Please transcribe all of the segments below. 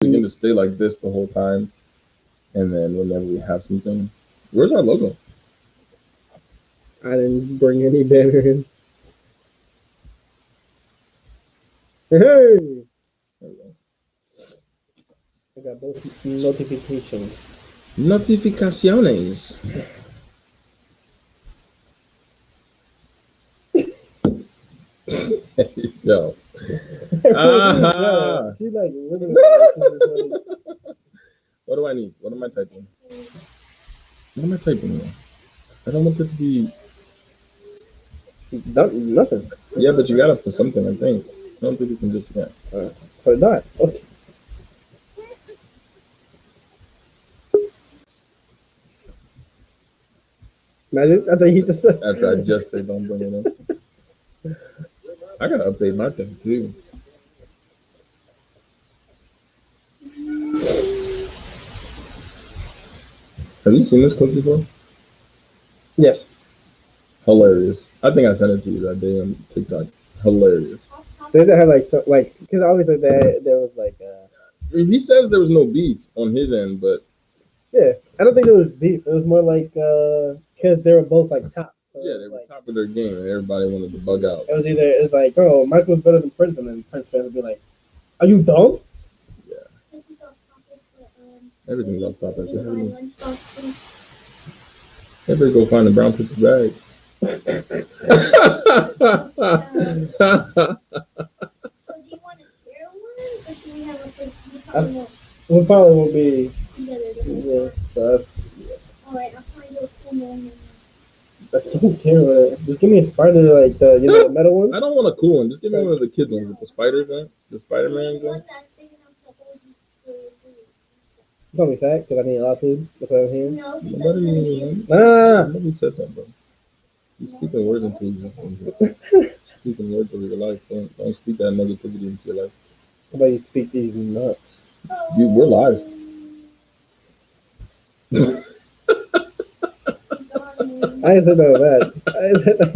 We can just stay like this the whole time, and then whenever we have something, where's our logo? I didn't bring any banner in. Hey, There we go. I got both notifications. Notificaciones. Yo. Ah. She like literally. What do I need? What am I typing? What am I typing now? I don't want it to be. Nothing. Yeah, but you gotta put something, I think. I don't think you can just, yeah. Put it not. Okay. Imagine that's what he just said. After I just said don't bring it up. I gotta update my thing too. Have you seen this clip before? Yes. Hilarious. I think I sent it to you that day on TikTok. Hilarious. They have like so like because obviously there was like He says there was no beef on his end, but yeah, I don't think it was beef. It was more like because they were both like top. So yeah, they were top of their game, and everybody wanted to bug out. It's like oh Michael's better than Prince, and then Prince fans would be like, are you dumb? Yeah. Everything's off topic. Everybody go find a brown paper bag. So do you want to share one, or should we have a person? We probably won't be. Yeah, so that's. Alright, I'll find a cool one. I don't care what it. Just give me a spider like the the metal ones. I don't want a cool one. Just give me one of the kids ones with the spiders, man. The Spider-Man one. Call me fat because I need a lot of food. That's what I'm hearing. No, Nobody said that, bro. You speaking words into existence. Speaking words over your life. Don't speak that negativity into your life. How about you speak these nuts? We're live. I ain't said none of that. I ain't said that.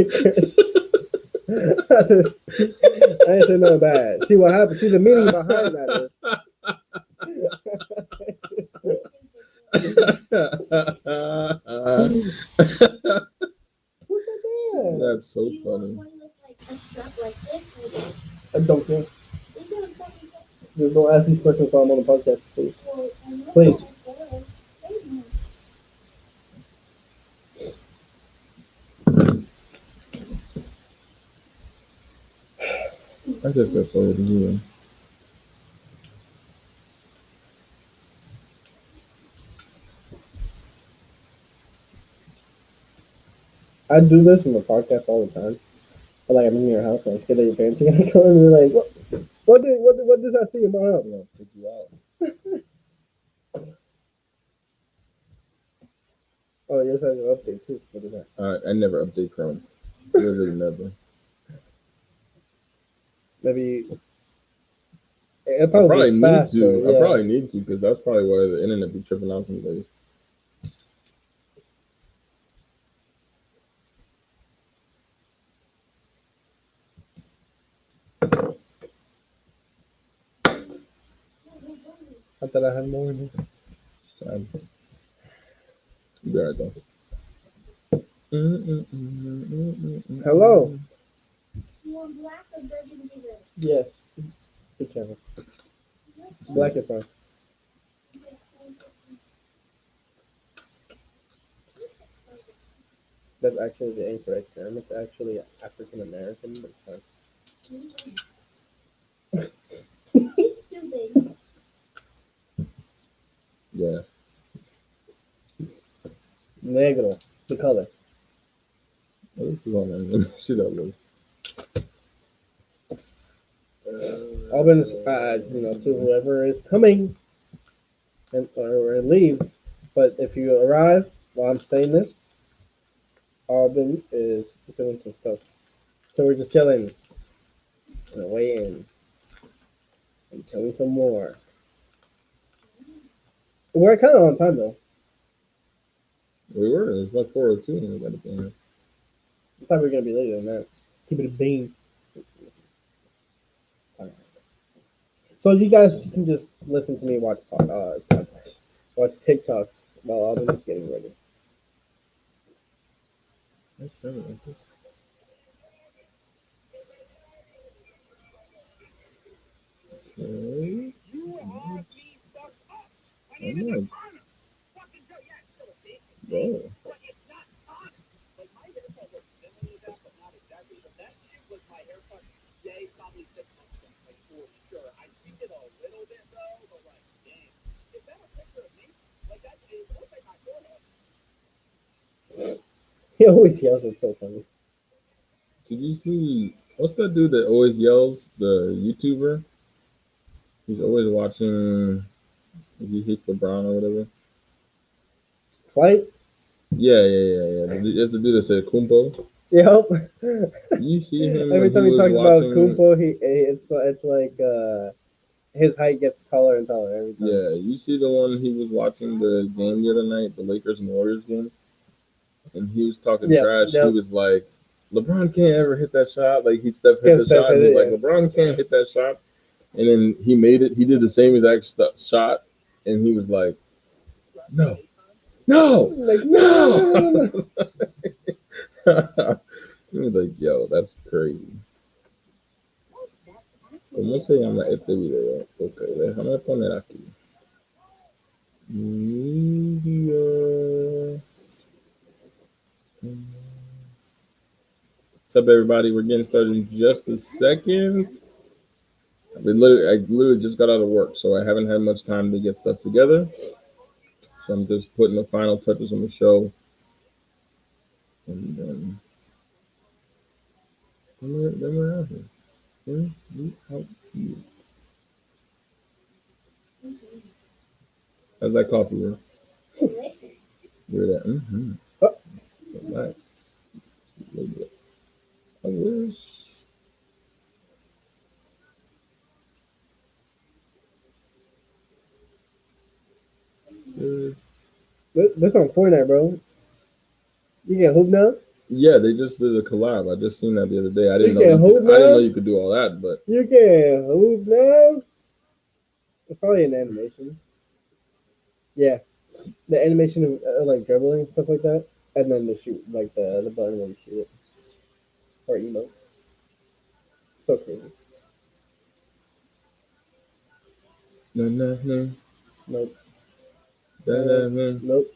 I ain't said none of that. See what happened? See the meaning behind that is. What's that? That's so funny. I don't care. Just don't ask these questions while I'm on the podcast, please. Please. I guess that's all it is. I do this in the podcast all the time. But like I'm in your house and I kid at your parents are gonna come and be like, what does I see in my house? I'm gonna pick you out. Oh yes, I have an update too. What is that? I never update Chrome. Literally never. Maybe I probably need to. Yeah. I probably need to because that's probably why the internet be tripping out some days. I thought I had more in it. Sad. Be alright though. Hello. You want black or burgundy red? Yes. Good channel. Black is fine. That's actually the incorrect term. It's actually African American, but it's fine. He's stupid. Yeah. Negro, the color. Well, this is on there. Let me see that list. Aubyn, to whoever is coming and or leaves. But if you arrive while I'm saying this, Aubyn is doing some stuff. So we're just chilling. Waiting. And tell me some more. We're kind of on time though. We were. It's like 4:02 and we got it there. I thought we were gonna be later than that. Keep it a bean. So you guys can just listen to me watch podcasts, watch TikToks while Aubyn is getting ready. That's right. Okay. I'm like, bro. He always yells. It's so funny. Did you see what's that dude that always yells? The YouTuber. He's always watching. If he hits LeBron or whatever. Fight. Yeah. That's the dude that said Kumpo. Yep. You see him Every when time he he was talks about watching. Kumpo, it's like his height gets taller and taller every time. Yeah, you see the one he was watching the game the other night, the Lakers and Warriors game, and he was talking trash. He was like, LeBron can't ever hit that shot. Like hit the shot, and he's like, LeBron can't hit that shot. And then he made it. He did the same exact shot, and he was like, no. Like no. He was like, yo, that's crazy. ¿Cómo se llama este video? Ok, déjame poner aquí. Media. What's up, everybody? We're getting started in just a second. I literally just got out of work, so I haven't had much time to get stuff together. So I'm just putting the final touches on the show. And then we're out here. We out here. How's that coffee, man? Delicious. Hear that? Relax. A little bit. I wish. Good. This on Fortnite, bro. You get hoop now? Yeah, they just did a collab. I just seen that the other day. I didn't You can hoop I didn't now? know you could do all that, but You can hoop now? It's probably an animation. Yeah. The animation of like dribbling and stuff like that. And then the shoot, like the button when you shoot it. Or emote. So crazy. no. Nope. No. Nope.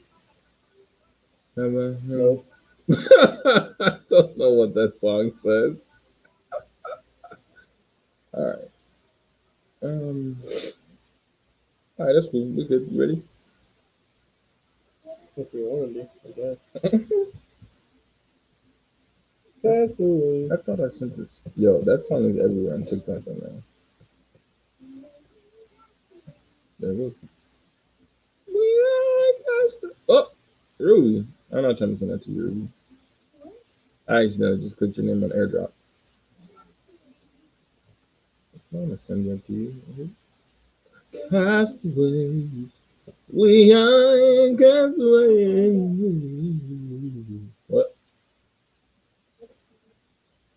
No. Nope. I don't know what that song says. All right. All right, that's cool. We good. You ready? If you want to be, I guess. That's cool. I thought I sent this. Yo, that song is everywhere on TikTok right now. There we go. Oh, Ruby. I'm not trying to send that to you, Ruby. I accidentally just clicked your name on AirDrop. I'm gonna send that to you. Castaways. We are castaways. What?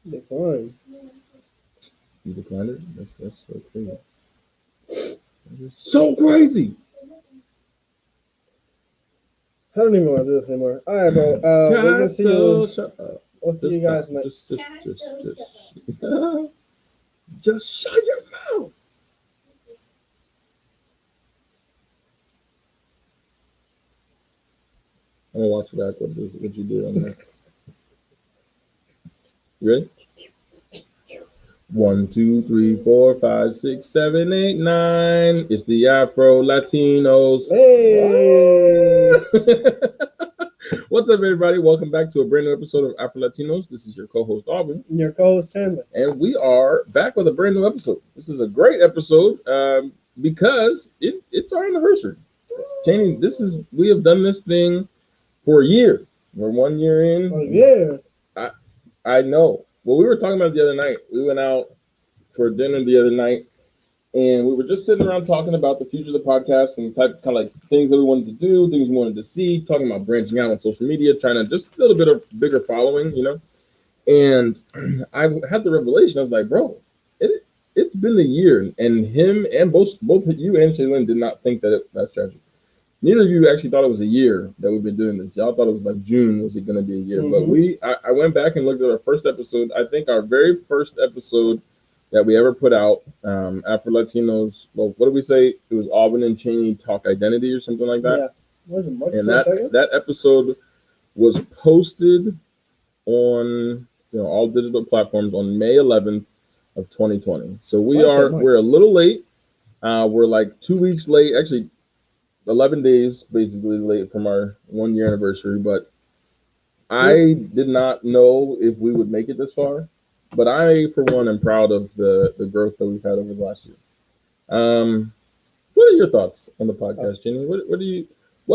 Decline. You declined it? That's so crazy. So crazy. I don't even want to do this anymore. All right, bro. We're gonna see you. We'll see you guys next. Just shut your mouth. I'm gonna watch back what you did on that. You ready? 1, 2, 3, 4, 5, 6, 7, 8, 9. It's the AfroLatinos. Hey. What's up, everybody? Welcome back to a brand new episode of AfroLatinos. This is your co-host Aubyn, And your co-host Chandler, and we are back with a brand new episode. This is a great episode because it's our anniversary. Janie, we have done this thing for a year. We're 1 year in. Oh yeah. I know. Well, we were talking about it the other night. We went out for dinner the other night, and we were just sitting around talking about the future of the podcast and kind of like things that we wanted to do, things we wanted to see, talking about branching out on social media, trying to just build a bit of bigger following, you know. And I had the revelation. I was like, bro, it's it's been a year, and him and both you and Shaylin did not think that's tragic. Neither of you actually thought it was a year that we've been doing this. Y'all thought it was like June. Was it going to be a year? But I went back and looked at our first episode. I think our very first episode that we ever put out, AfroLatinos. Well, what did we say? It was Aubyn and Cheney talk identity or something like that. Yeah, wasn't much. And that episode was posted on all digital platforms on May 11th of 2020. So we're a little late. We're like 2 weeks late. Actually, 11 days basically late from our 1 year anniversary, but I did not know if we would make it this far. But I, for one, am proud of the growth that we've had over the last year. What are your thoughts on the podcast, Jenny? What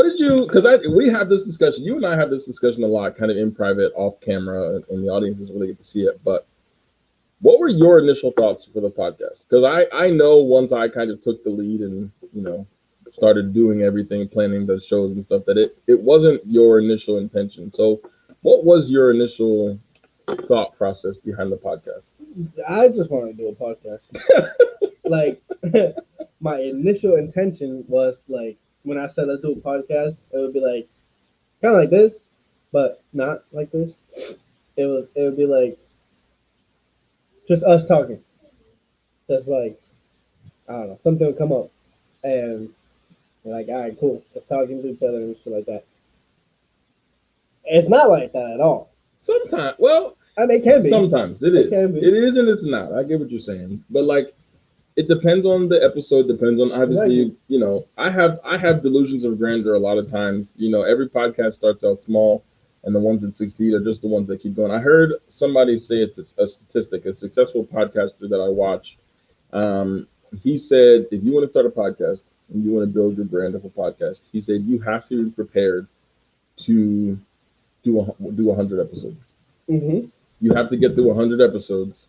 did you? Because we have this discussion. You and I have this discussion a lot, kind of in private, off camera, and the audience doesn't really get to see it. But what were your initial thoughts for the podcast? Because I know once I kind of took the lead and started doing everything, planning the shows and stuff, that it wasn't your initial intention. So what was your initial thought process behind the podcast? I just wanted to do a podcast. Like, my initial intention was like, when I said let's do a podcast, it would be like kind of like this, but not like this. It would be like just us talking. Just like, I don't know, something would come up and we're like, all right, cool. Just talking to each other and shit like that. It's not like that at all. Sometimes, well, I mean, it can be. Sometimes it is. It is and it's not. I get what you're saying, but like, it depends on the episode. Depends on obviously. I have delusions of grandeur a lot of times. Every podcast starts out small, and the ones that succeed are just the ones that keep going. I heard somebody say it's a statistic. A successful podcaster that I watch, he said, if you want to start a podcast and you want to build your brand as a podcast, he said you have to be prepared to do 100 episodes. Mm-hmm. You have to get through 100 episodes,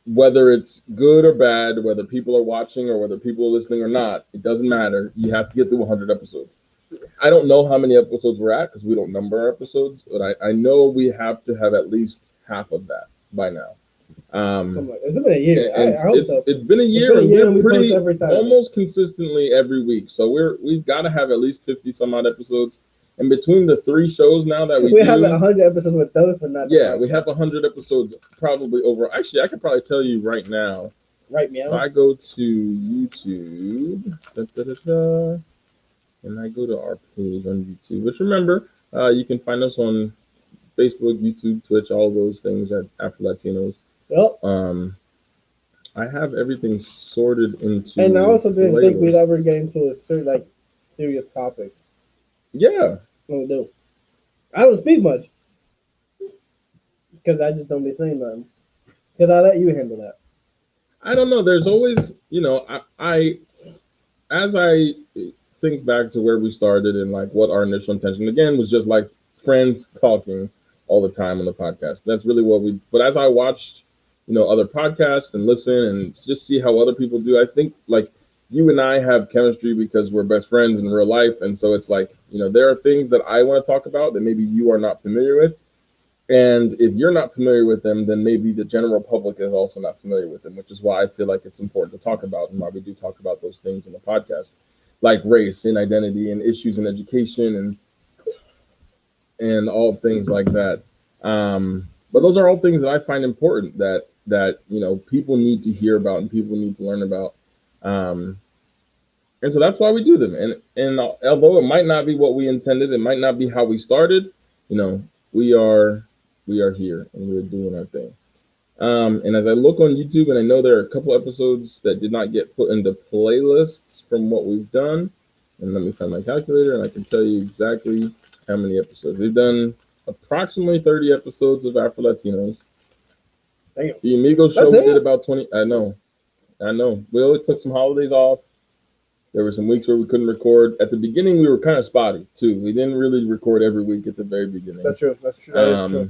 whether it's good or bad, whether people are watching or whether people are listening or not. It doesn't matter. You have to get through 100 episodes. I don't know how many episodes we're at because we don't number our episodes, but I know we have to have at least half of that by now. It's been a year. I hope so. It's been a year, and we're pretty almost consistently every week. So we've got to have at least 50 some odd episodes. And between the 3 shows now that we have 100 episodes with those, but not. Yeah, we have 100 episodes probably over. Actually, I could probably tell you right now. Right now. If I go to YouTube, and I go to our page on YouTube, which remember, you can find us on Facebook, YouTube, Twitch, all those things at AfroLatinos. Yep. I have everything sorted into. And I also didn't think we'd ever get into a serious topic. Yeah. We do. I don't speak much because I just don't be saying nothing. Because I let you handle that. I don't know. There's always, I as I think back to where we started and like what our initial intention again was just like friends talking all the time on the podcast. That's really what we. But as I watched, other podcasts and listen and just see how other people do, I think like. You and I have chemistry because we're best friends in real life. And so it's like, there are things that I want to talk about that maybe you are not familiar with. And if you're not familiar with them, then maybe the general public is also not familiar with them, which is why I feel like it's important to talk about and why we do talk about those things in the podcast, like race and identity and issues in education and all things like that. But those are all things that I find important that people need to hear about and people need to learn about. And so that's why we do them. And although it might not be what we intended, it might not be how we started, we are here and we're doing our thing. And as I look on YouTube, and I know there are a couple episodes that did not get put into playlists from what we've done. And let me find my calculator and I can tell you exactly how many episodes. We've done approximately 30 episodes of AfroLatinos. The Amigos show we did about 20. I know. We only took some holidays off. There were some weeks where we couldn't record. At the beginning, we were kind of spotty, too. We didn't really record every week at the very beginning. That's true. That is true.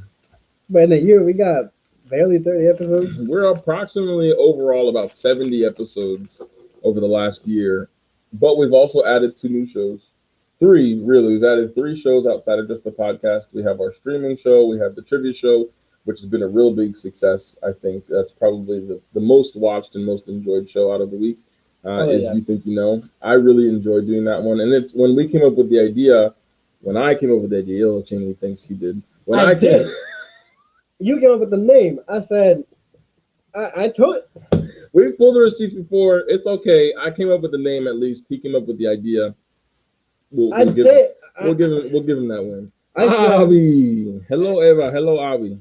But in a year, we got barely 30 episodes. We're approximately overall about 70 episodes over the last year. But we've also added 2 new shows. 3, really. We've added 3 shows outside of just the podcast. We have our streaming show. We have the trivia show. which has been a real big success. I think that's probably the most watched and most enjoyed show out of the week. You Think You Know. I really enjoyed doing that one, and it's when we came up with the idea. When I came up with the idea, Cheney thinks he did. When I did. You came up with the name. I said, I told it. We've pulled the receipts before. It's okay. I came up with the name at least. He came up with the idea. We'll give him that win. Abby. Hello, Eva. Hello, Abby.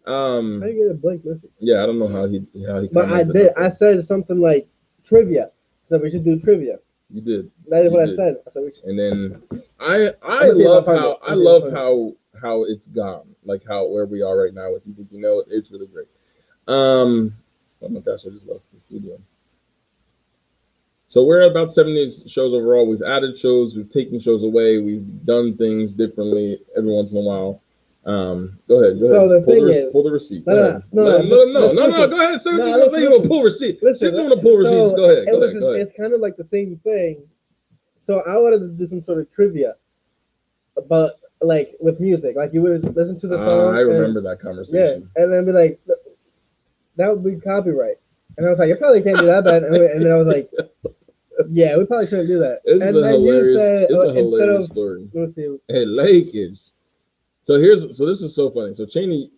How you get a blank message? Yeah, I don't know how he. But I did. I said something like trivia. So we should do trivia. You did. That is what I said. I said we should. And then I love how it's gone. Like where we are right now with You Think You Know. It's really great. Oh my gosh, I just left the studio. So we're at about 70 shows overall. We've added shows, we've taken shows away, we've done things differently every once in a while. Go ahead. So the thing is, pull the receipt. No. Go ahead. Say you want to pull receipt. Since you want to pull receipts, go ahead. Go ahead. It's kind of like the same thing. So I wanted to do some sort of trivia, but like with music, like you would listen to the song. I remember that conversation. Yeah, and then be like, that would be copyright. And I was like, you probably can't do that bad. And then I was like, yeah, we probably shouldn't do that. It's a hilarious story. Let's see. Hey, Lakers. So this is so funny. So Cheney,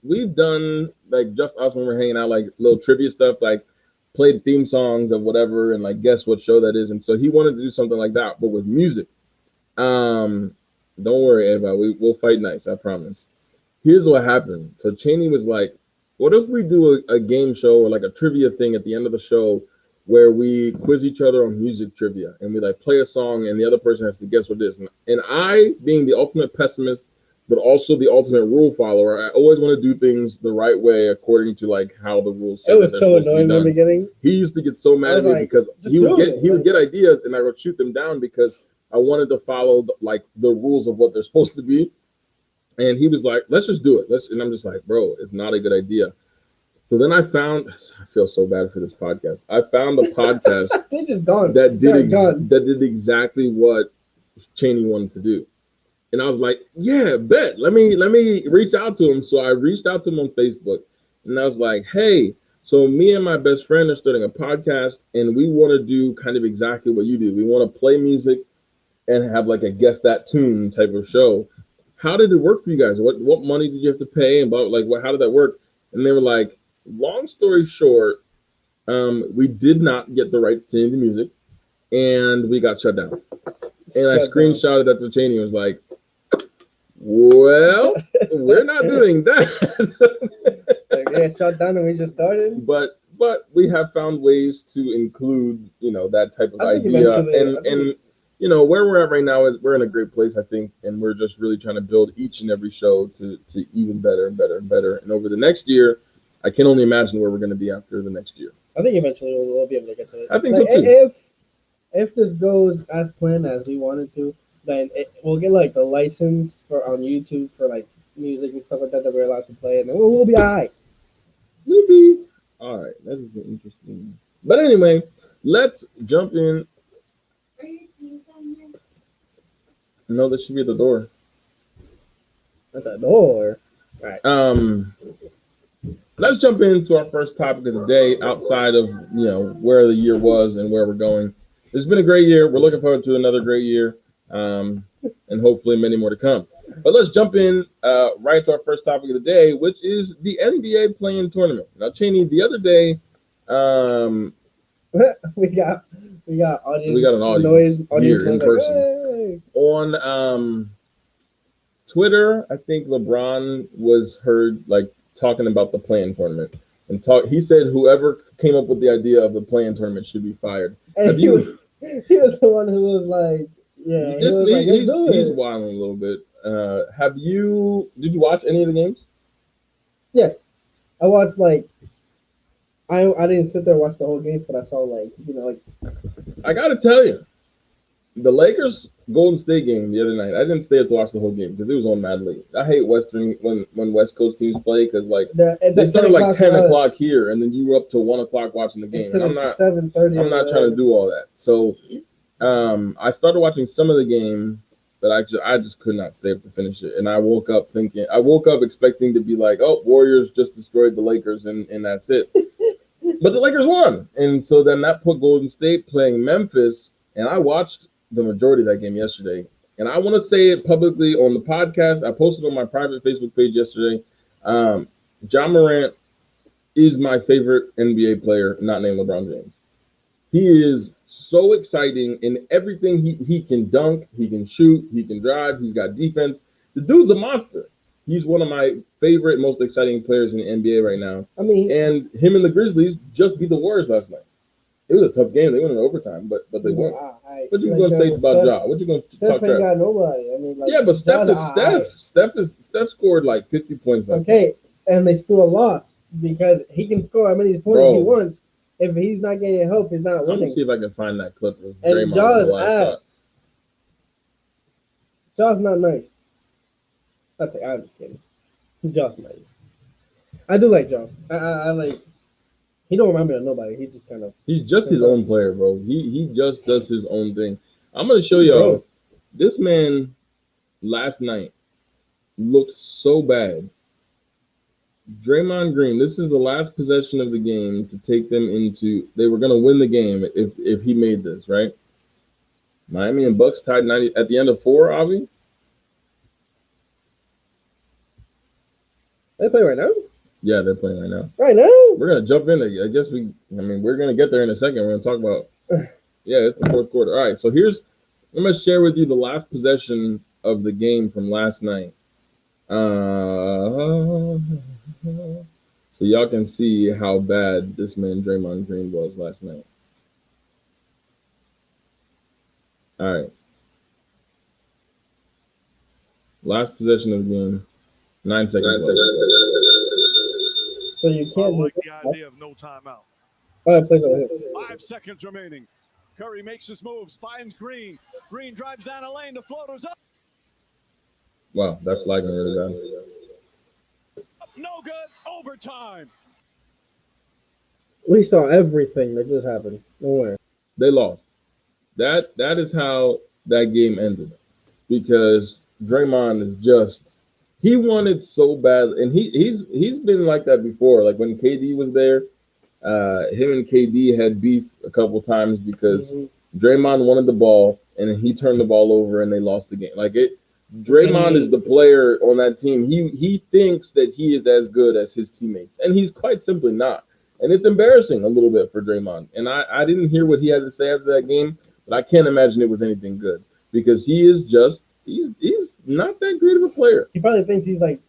we've done like just us when we're hanging out, like little trivia stuff, like played theme songs of whatever, and like guess what show that is. And so he wanted to do something like that, but with music. Don't worry, everybody. We'll fight nice. I promise. Here's what happened. So Cheney was like, what if we do a game show or like a trivia thing at the end of the show where we quiz each other on music trivia and we like play a song and the other person has to guess what it is. And I, being the ultimate pessimist, but also the ultimate rule follower, I always want to do things the right way according to like how the rules say. It was so annoying in the beginning. He used to get so mad at me because he would get ideas and I would shoot them down because I wanted to follow like the rules of what they're supposed to be. And he was like, let's just do it. And I'm just like, bro, it's not a good idea. So then I feel so bad for this podcast. I found a podcast that did exactly what Cheney wanted to do. And I was like, yeah, bet. Let me reach out to him. So I reached out to him on Facebook and I was like, hey, so me and my best friend are starting a podcast and we want to do kind of exactly what you do. We want to play music and have like a guess that tune type of show. How did it work for you guys? What money did you have to pay? And how did that work? And they were like, long story short, we did not get the rights to any of the music, and we got shut down. And I screenshotted that to Cheney and was like, well, we're not doing that. Yeah, shut down and we just started. But we have found ways to include, that type of idea. And where we're at right now is we're in a great place, I think, and we're just really trying to build each and every show to even better and better and better. And over the next year, I can only imagine where we're going to be after the next year. I think eventually we'll be able to get to it. I think so too. If this goes as planned as we wanted to, then we'll get like the license on YouTube for like music and stuff like that we're allowed to play, and then we'll be alright. Maybe. All right, that is interesting. But anyway, let's jump in. Are your keys down here? No, this should be at the door. At the door. All right. Let's jump into our first topic of the day outside of, where the year was and where we're going. It's been a great year. We're looking forward to another great year, and hopefully many more to come. But let's jump in right to our first topic of the day, which is the NBA play-in tournament. Now, Cheney, the other day, we got audience. We got an audience here in person. Hey. On Twitter, I think LeBron was heard talking about the play-in tournament, and he said whoever came up with the idea of the play-in tournament should be fired. And he was the one who was like, yeah, he's wilding a little bit. Did you watch any of the games? Yeah, I watched I didn't sit there and watch the whole games, but I saw I gotta tell you, the Lakers Golden State game the other night, I didn't stay up to watch the whole game because it was on Mad League. I hate when West Coast teams play because they started 10 o'clock here and then you were up till 1 o'clock watching the game. And I'm not 7:30. I'm not trying to do all that. So I started watching some of the game but I just could not stay up to finish it. And I woke up expecting to be like, oh, Warriors just destroyed the Lakers and that's it. But the Lakers won. And so then that put Golden State playing Memphis. And I watched the majority of that game yesterday. And I want to say it publicly on the podcast. I posted on my private Facebook page yesterday. Ja Morant is my favorite NBA player, not named LeBron James. He is so exciting in everything. He can dunk, he can shoot, he can drive, he's got defense. The dude's a monster. He's one of my favorite, most exciting players in the NBA right now. I mean, and him and the Grizzlies just beat the Warriors last night. It was a tough game. They went in overtime, but they won. What you going to say about Ja? What you going to talk about? Steph ain't got nobody. I mean, like, yeah, but Steph is Steph. Steph scored like 50 points last night. And they still lost because he can score how many points he wants. If he's not getting help, he's not winning. I'm gonna see if I can find that clip of and Ja's ass. Ja's not nice. I'm just kidding. Ja's nice. I do like Ja. I like. He don't remind me of nobody. He just kind of. He's just his own player, bro. He just does his own thing. I'm gonna show y'all. This man last night looked so bad. Draymond Green, this is the last possession of the game to take them into. They were going to win the game if he made this, right? Miami and Bucks tied 90 at the end of 4, Avi? They play right now? Yeah, they're playing right now. Right now? We're going to jump in. I guess we're going to get there in a second. We're going to talk about, yeah, it's the fourth quarter. All right, so I'm going to share with you the last possession of the game from last night. So y'all can see how bad this man Draymond Green was last night. All right. Last possession of the game. 9 seconds left. So you can't. I like the idea of no timeout. 5 seconds remaining. Curry makes his moves, finds Green. Green drives down a lane. The floater's up. Wow, that's flagging really bad. No good. Overtime. We saw everything that just happened. Nowhere. They lost. That is how that game ended. Because Draymond is just he wanted so bad, and he's been like that before. Like when KD was there, him and KD had beef a couple times because Draymond wanted the ball and he turned the ball over and they lost the game. Like it. Draymond is the player on that team. He thinks that he is as good as his teammates, and he's quite simply not. And it's embarrassing a little bit for Draymond. And I didn't hear what he had to say after that game, but I can't imagine it was anything good because he is just he's not that great of a player. He probably thinks he's like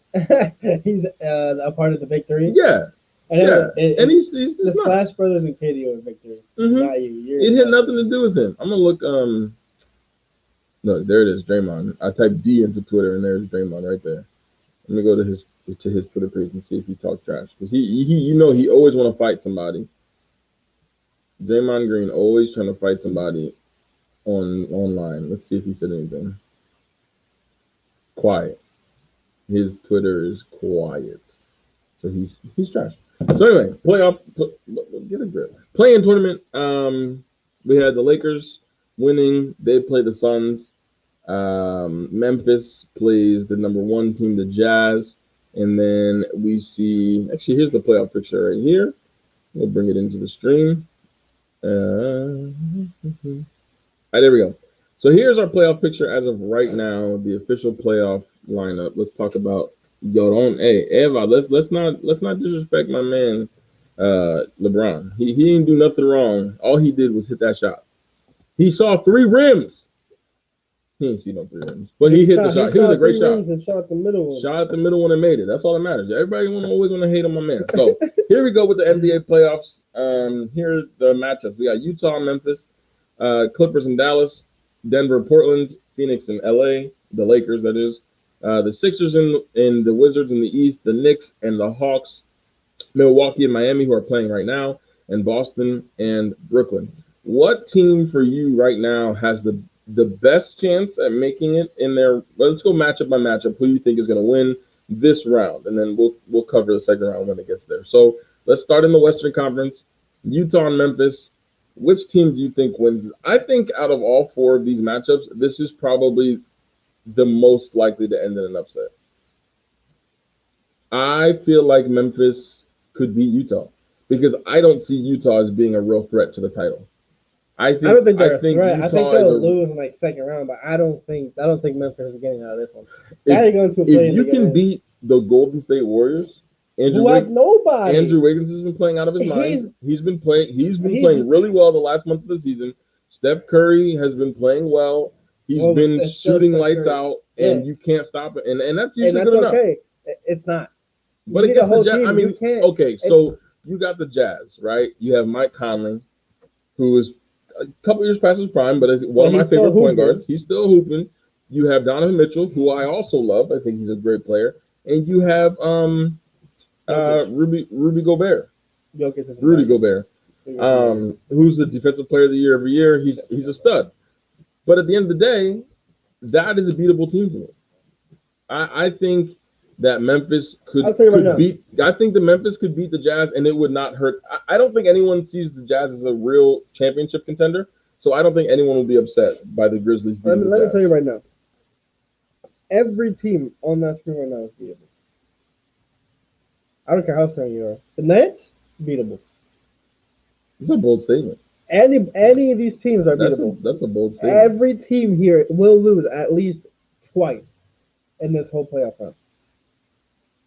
he's a part of the Big Three. Yeah. And he's just the Splash Brothers and KD are Big Three. Not you. It had nothing to do with him. I'm gonna look. No, there it is, Draymond. I typed D into Twitter, and there's Draymond right there. Let me go to his Twitter page and see if he talked trash, because he always want to fight somebody. Draymond Green always trying to fight somebody online. Let's see if he said anything. Quiet. His Twitter is quiet, so he's trash. So anyway, get a grip. Play-in tournament. We had the Lakers winning. They play the Suns. Memphis plays the number 1 team, the Jazz. And then we see, actually, here's the playoff picture right here. We'll bring it into the stream. All right, there we go. So here's our playoff picture as of right now, the official playoff lineup. Let's talk about Eva. Let's not disrespect my man LeBron. He didn't do nothing wrong. All he did was hit that shot. He saw 3 rims. He didn't see no 3 rims, but he hit the shot. He was a great shot. And shot the middle one. Shot at the middle one and made it. That's all that matters. Everybody always want to hate on my man. So here we go with the NBA playoffs. Here are the matchups. We got Utah, Memphis, Clippers and Dallas, Denver, Portland, Phoenix and LA, the Lakers, that is. The Sixers and the Wizards in the East, the Knicks and the Hawks, Milwaukee and Miami, who are playing right now, and Boston and Brooklyn. What team for you right now has the best chance at making it in there? Well, let's go matchup by matchup. Who do you think is going to win this round? And then we'll cover the second round when it gets there. So let's start in the Western Conference. Utah and Memphis. Which team do you think wins? I think out of all 4 of these matchups, this is probably the most likely to end in an upset. I feel like Memphis could beat Utah because I don't see Utah as being a real threat to the title. I don't think they're a threat. I think they'll lose in like second round, but I don't think Memphis is getting out of this one. If you can beat the Golden State Warriors, nobody. Andrew Wiggins has been playing out of his mind. He's been playing really well the last month of the season. Steph Curry has been playing well. He's been shooting lights out, and you can't stop it. And that's usually good enough. Okay. It's not. But against the Jazz, I mean, okay, so you got the Jazz, right? You have Mike Conley, who is a couple years past his prime, but is one of my favorite point guards. He's still hooping. You have Donovan Mitchell, who I also love. I think he's a great player. And you have Rudy Gobert. Rudy Gobert, who's the defensive player of the year every year. He's a stud. But at the end of the day, that is a beatable team to me. I think that Memphis could beat. I think that Memphis could beat the Jazz, and it would not hurt. I don't think anyone sees the Jazz as a real championship contender, so I don't think anyone will be upset by the Grizzlies beating the Jazz. Let me tell you right now. Every team on that screen right now is beatable. I don't care how strong you are. The Nets, beatable. It's a bold statement. Any of these teams are beatable. That's a bold statement. Every team here will lose at least twice in this whole playoff run.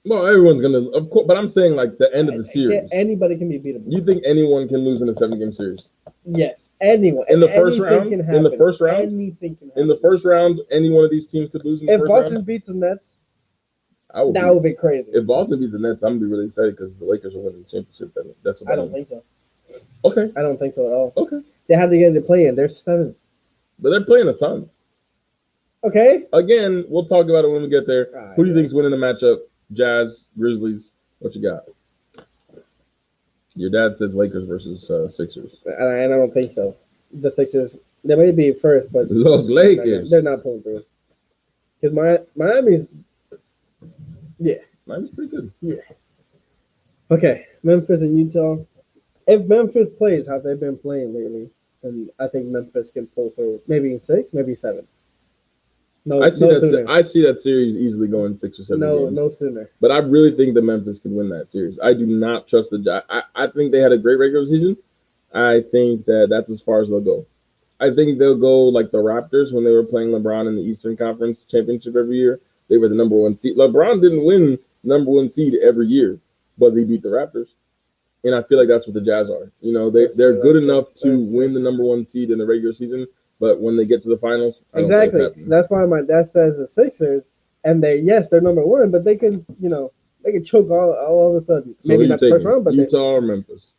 Well, everyone's gonna, of course, but I'm saying like the end of the series. Anybody can be beatable. You think anyone can lose in a 7-game series? Yes, anyone. In the first round? Anything can happen. In the first round, any one of these teams could lose in the first round? If Boston beats the Nets, that would be crazy. If Boston beats the Nets, I'm gonna be really excited because the Lakers are winning the championship. That's what I don't think so. Okay. I don't think so at all. Okay. They have to get into play in. They're 7th. But they're playing the Suns. Okay. Again, we'll talk about it when we get there. Who do you think's winning the matchup? Jazz, Grizzlies. What you got? Your dad says Lakers versus Sixers. And I don't think so. The Sixers, they may be first, but Los Lakers. They're not pulling through. Because Miami's, Miami's pretty good. Yeah. Okay, Memphis and Utah. If Memphis plays how they've been playing lately, then I think Memphis can pull through. Maybe 6, maybe 7. I see that series easily going 6 or 7 games. No sooner. But I really think that Memphis could win that series. I do not trust the Jazz. I think they had a great regular season. I think that's as far as they'll go. I think they'll go like the Raptors when they were playing LeBron in the Eastern Conference Championship every year. They were the number 1 seed. LeBron didn't win number 1 seed every year, but they beat the Raptors. And I feel like that's what the Jazz are. You know, they're good enough to win the number 1 seed in the regular season, but when they get to the finals, I don't think it's happening. That's why my dad says the Sixers, and they're number 1, but they can choke all of a sudden. So maybe not the first round, but Utah or Memphis.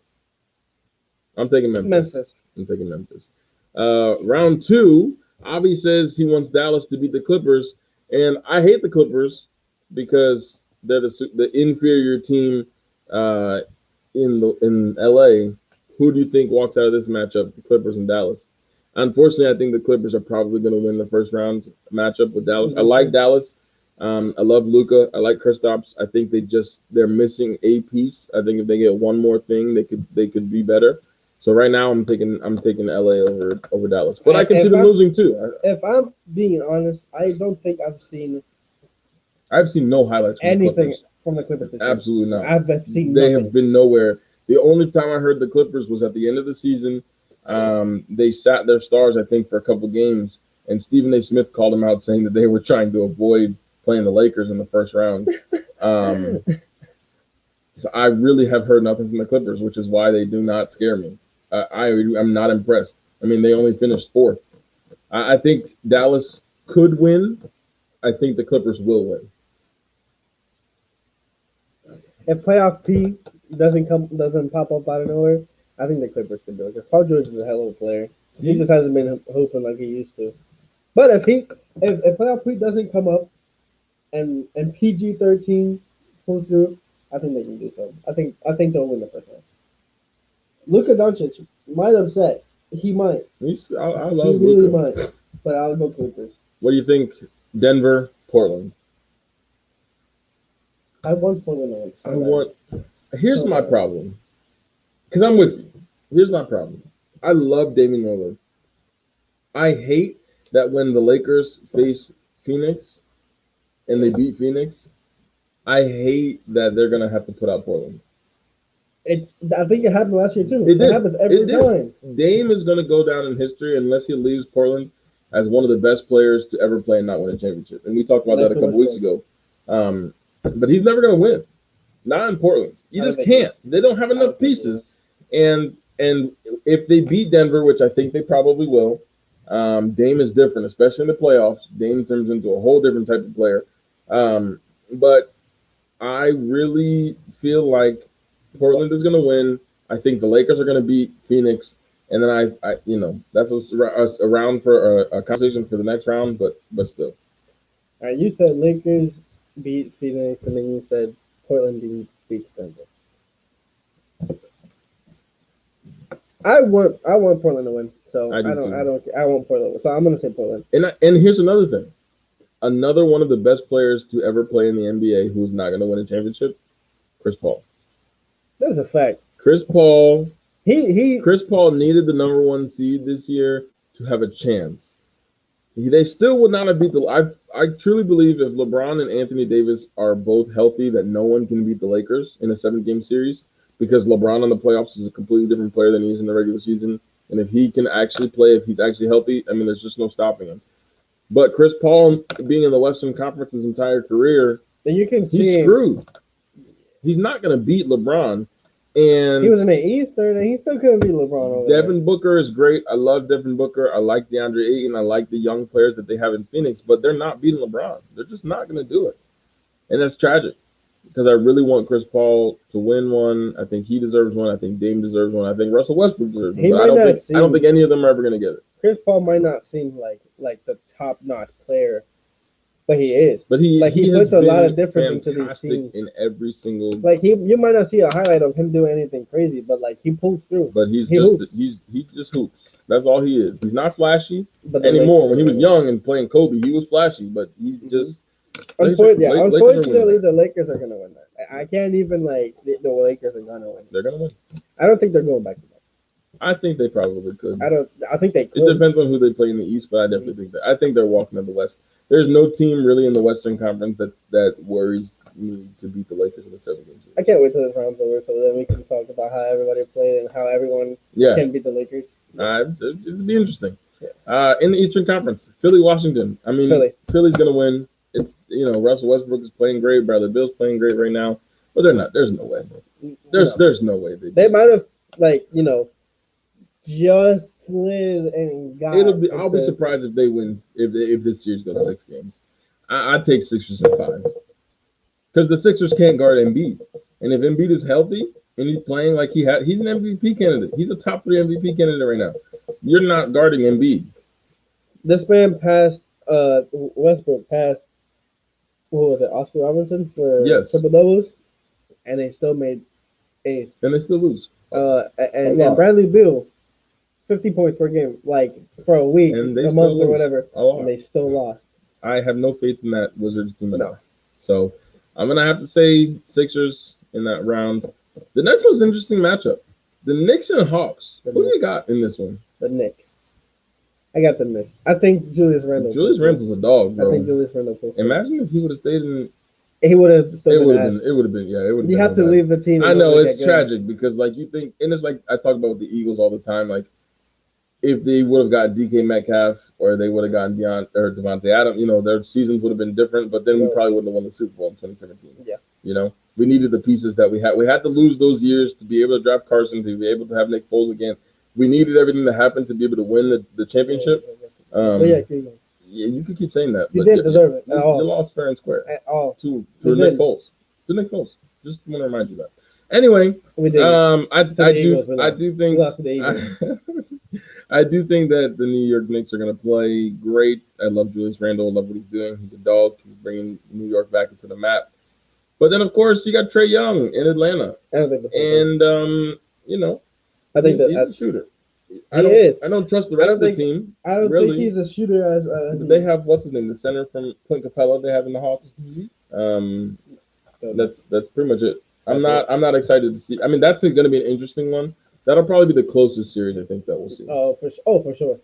I'm taking Memphis. I'm taking Memphis. Round 2, Avi says he wants Dallas to beat the Clippers, and I hate the Clippers because they're the inferior team in LA. Who do you think walks out of this matchup, the Clippers and Dallas? Unfortunately, I think the Clippers are probably going to win the first round matchup with Dallas. I like Dallas. I love Luka. I like Kristaps. I think they're missing a piece. I think if they get one more thing, they could be better. So right now, I'm taking LA over Dallas, but I can see them losing too. If I'm being honest, I don't think I've seen no highlights from anything from the Clippers. Absolutely not. I've seen they have been nowhere. The only time I heard the Clippers was at the end of the season. They sat their stars, I think, for a couple games, and Stephen A. Smith called them out saying that they were trying to avoid playing the Lakers in the first round. So I really have heard nothing from the Clippers, which is why they do not scare me. I'm not impressed. I mean, they only finished 4th. I think Dallas could win. I think the Clippers will win. If playoff P doesn't pop up out of nowhere, I think the Clippers can do it because Paul George is a hell of a player. He just hasn't been hooping like he used to. But if playoff P doesn't come up and PG-13 pulls through, I think they can do so. I think they'll win the first round. Luka Doncic might upset. He might. I love Luka. He really might. But I'll go Clippers. What do you think? Denver, Portland. I want Portland on. Here's my problem. Because I'm with you. Here's my problem. I love Damian Lillard. I hate that when the Lakers face Phoenix and they beat Phoenix, I hate that they're gonna have to put out Portland. I think it happened last year too. It happens every time. Dame is gonna go down in history unless he leaves Portland as one of the best players to ever play and not win a championship. And we talked about that a couple weeks ago. But he's never gonna win. Not in Portland. You just can't. They don't have enough pieces. And if they beat Denver, which I think they probably will, Dame is different, especially in the playoffs. Dame turns into a whole different type of player. But I really feel like Portland is going to win. I think the Lakers are going to beat Phoenix, and then I that's a round for a conversation for the next round. But still. All right, you said Lakers beat Phoenix, and then you said Portland beats Denver. I want Portland to win, so I want Portland. So I'm gonna say Portland. And here's another thing, another one of the best players to ever play in the NBA who's not gonna win a championship, Chris Paul. That's a fact. Chris Paul. Chris Paul needed the number 1 seed this year to have a chance. They still would not have beat the. I truly believe if LeBron and Anthony Davis are both healthy, that no one can beat the Lakers in a 7-game series. Because LeBron in the playoffs is a completely different player than he is in the regular season. And if he can actually play, if he's actually healthy, I mean, there's just no stopping him. But Chris Paul, being in the Western Conference his entire career, then you can see he's screwed. He's not going to beat LeBron. And he was in the East, and he still couldn't beat LeBron. Devin Booker is great. I love Devin Booker. I like DeAndre Ayton. I like the young players that they have in Phoenix. But they're not beating LeBron. They're just not going to do it. And that's tragic. Because I really want Chris Paul to win one. I think he deserves one. I think Dame deserves one. I think Russell Westbrook deserves one. I don't think any of them are ever going to get it. Chris Paul might not seem like the top-notch player, but he is. But he puts a lot of difference into these teams. In every single. You might not see a highlight of him doing anything crazy, but he pulls through. But he just hoops. That's all he is. He's not flashy anymore. When he was young and playing Kobe, he was flashy, but he's just. Unfortunately, the Lakers are gonna win that. I can't even the Lakers are gonna win. They're gonna win. I don't think they're going back to back. I think they probably could. I think they could. It depends on who they play in the East, but I definitely think that. I think they're walking in the West. There's no team really in the Western Conference that worries me to beat the Lakers in the 7 games. I can't wait till this round's over so then we can talk about how everybody played and how everyone can beat the Lakers. It'd be interesting. Yeah. In the Eastern Conference, Philly, Washington. I mean, Philly's gonna win. It's Russell Westbrook is playing great. Bradley Beal's playing great right now, but they're not. There's no way. There's no way they might have just slid and got. I'll be surprised if they win if this series goes 6 games. I'd take Sixers in 5 because the Sixers can't guard Embiid, and if Embiid is healthy and he's playing like he's an MVP candidate. He's a top 3 MVP candidate right now. You're not guarding Embiid. This man passed. Westbrook passed. What was it, Oscar Robertson for triple doubles, and they still made 8th. And they still lose. And Bradley Beal, 50 points per game, for a week, a month, or whatever, and they still lost. I have no faith in that Wizards team at all. So I'm gonna have to say Sixers in that round. The next one's an interesting matchup. The Knicks and Hawks. Who do you got in this one? The Knicks. I got the Knicks. I think Julius Randle. Julius Randle's a dog, bro. I think Julius Randle. Imagine if he would have stayed in. He would have still It would have been. Yeah, it would have been. You have to leave the team. I know it's tragic because you think, and it's like I talk about with the Eagles all the time. If they would have got DK Metcalf or they would have gotten Devontae Adams, their seasons would have been different. But then we probably wouldn't have won the Super Bowl in 2017. Yeah. We needed the pieces that we had. We had to lose those years to be able to draft Carson, to be able to have Nick Foles again. We needed everything to happen to be able to win the championship. Yeah, you could keep saying that. You didn't deserve it. You lost fair and square. At all. To Nick Foles. To Nick Foles. Just want to remind you that. Anyway, we did. I do think we lost to the Eagles. I do think that the New York Knicks are going to play great. I love Julius Randle. I love what he's doing. He's a dog. He's bringing New York back into the map. But then, of course, you got Trae Young in Atlanta. I don't think I think he's a shooter. I don't trust the rest of the team. I don't think he's a shooter as they have what's his name, the center from Clint Capella they have in the Hawks. That's pretty much it. I'm not excited to see. I mean, that's going to be an interesting one. That'll probably be the closest series I think that we'll see. For sure.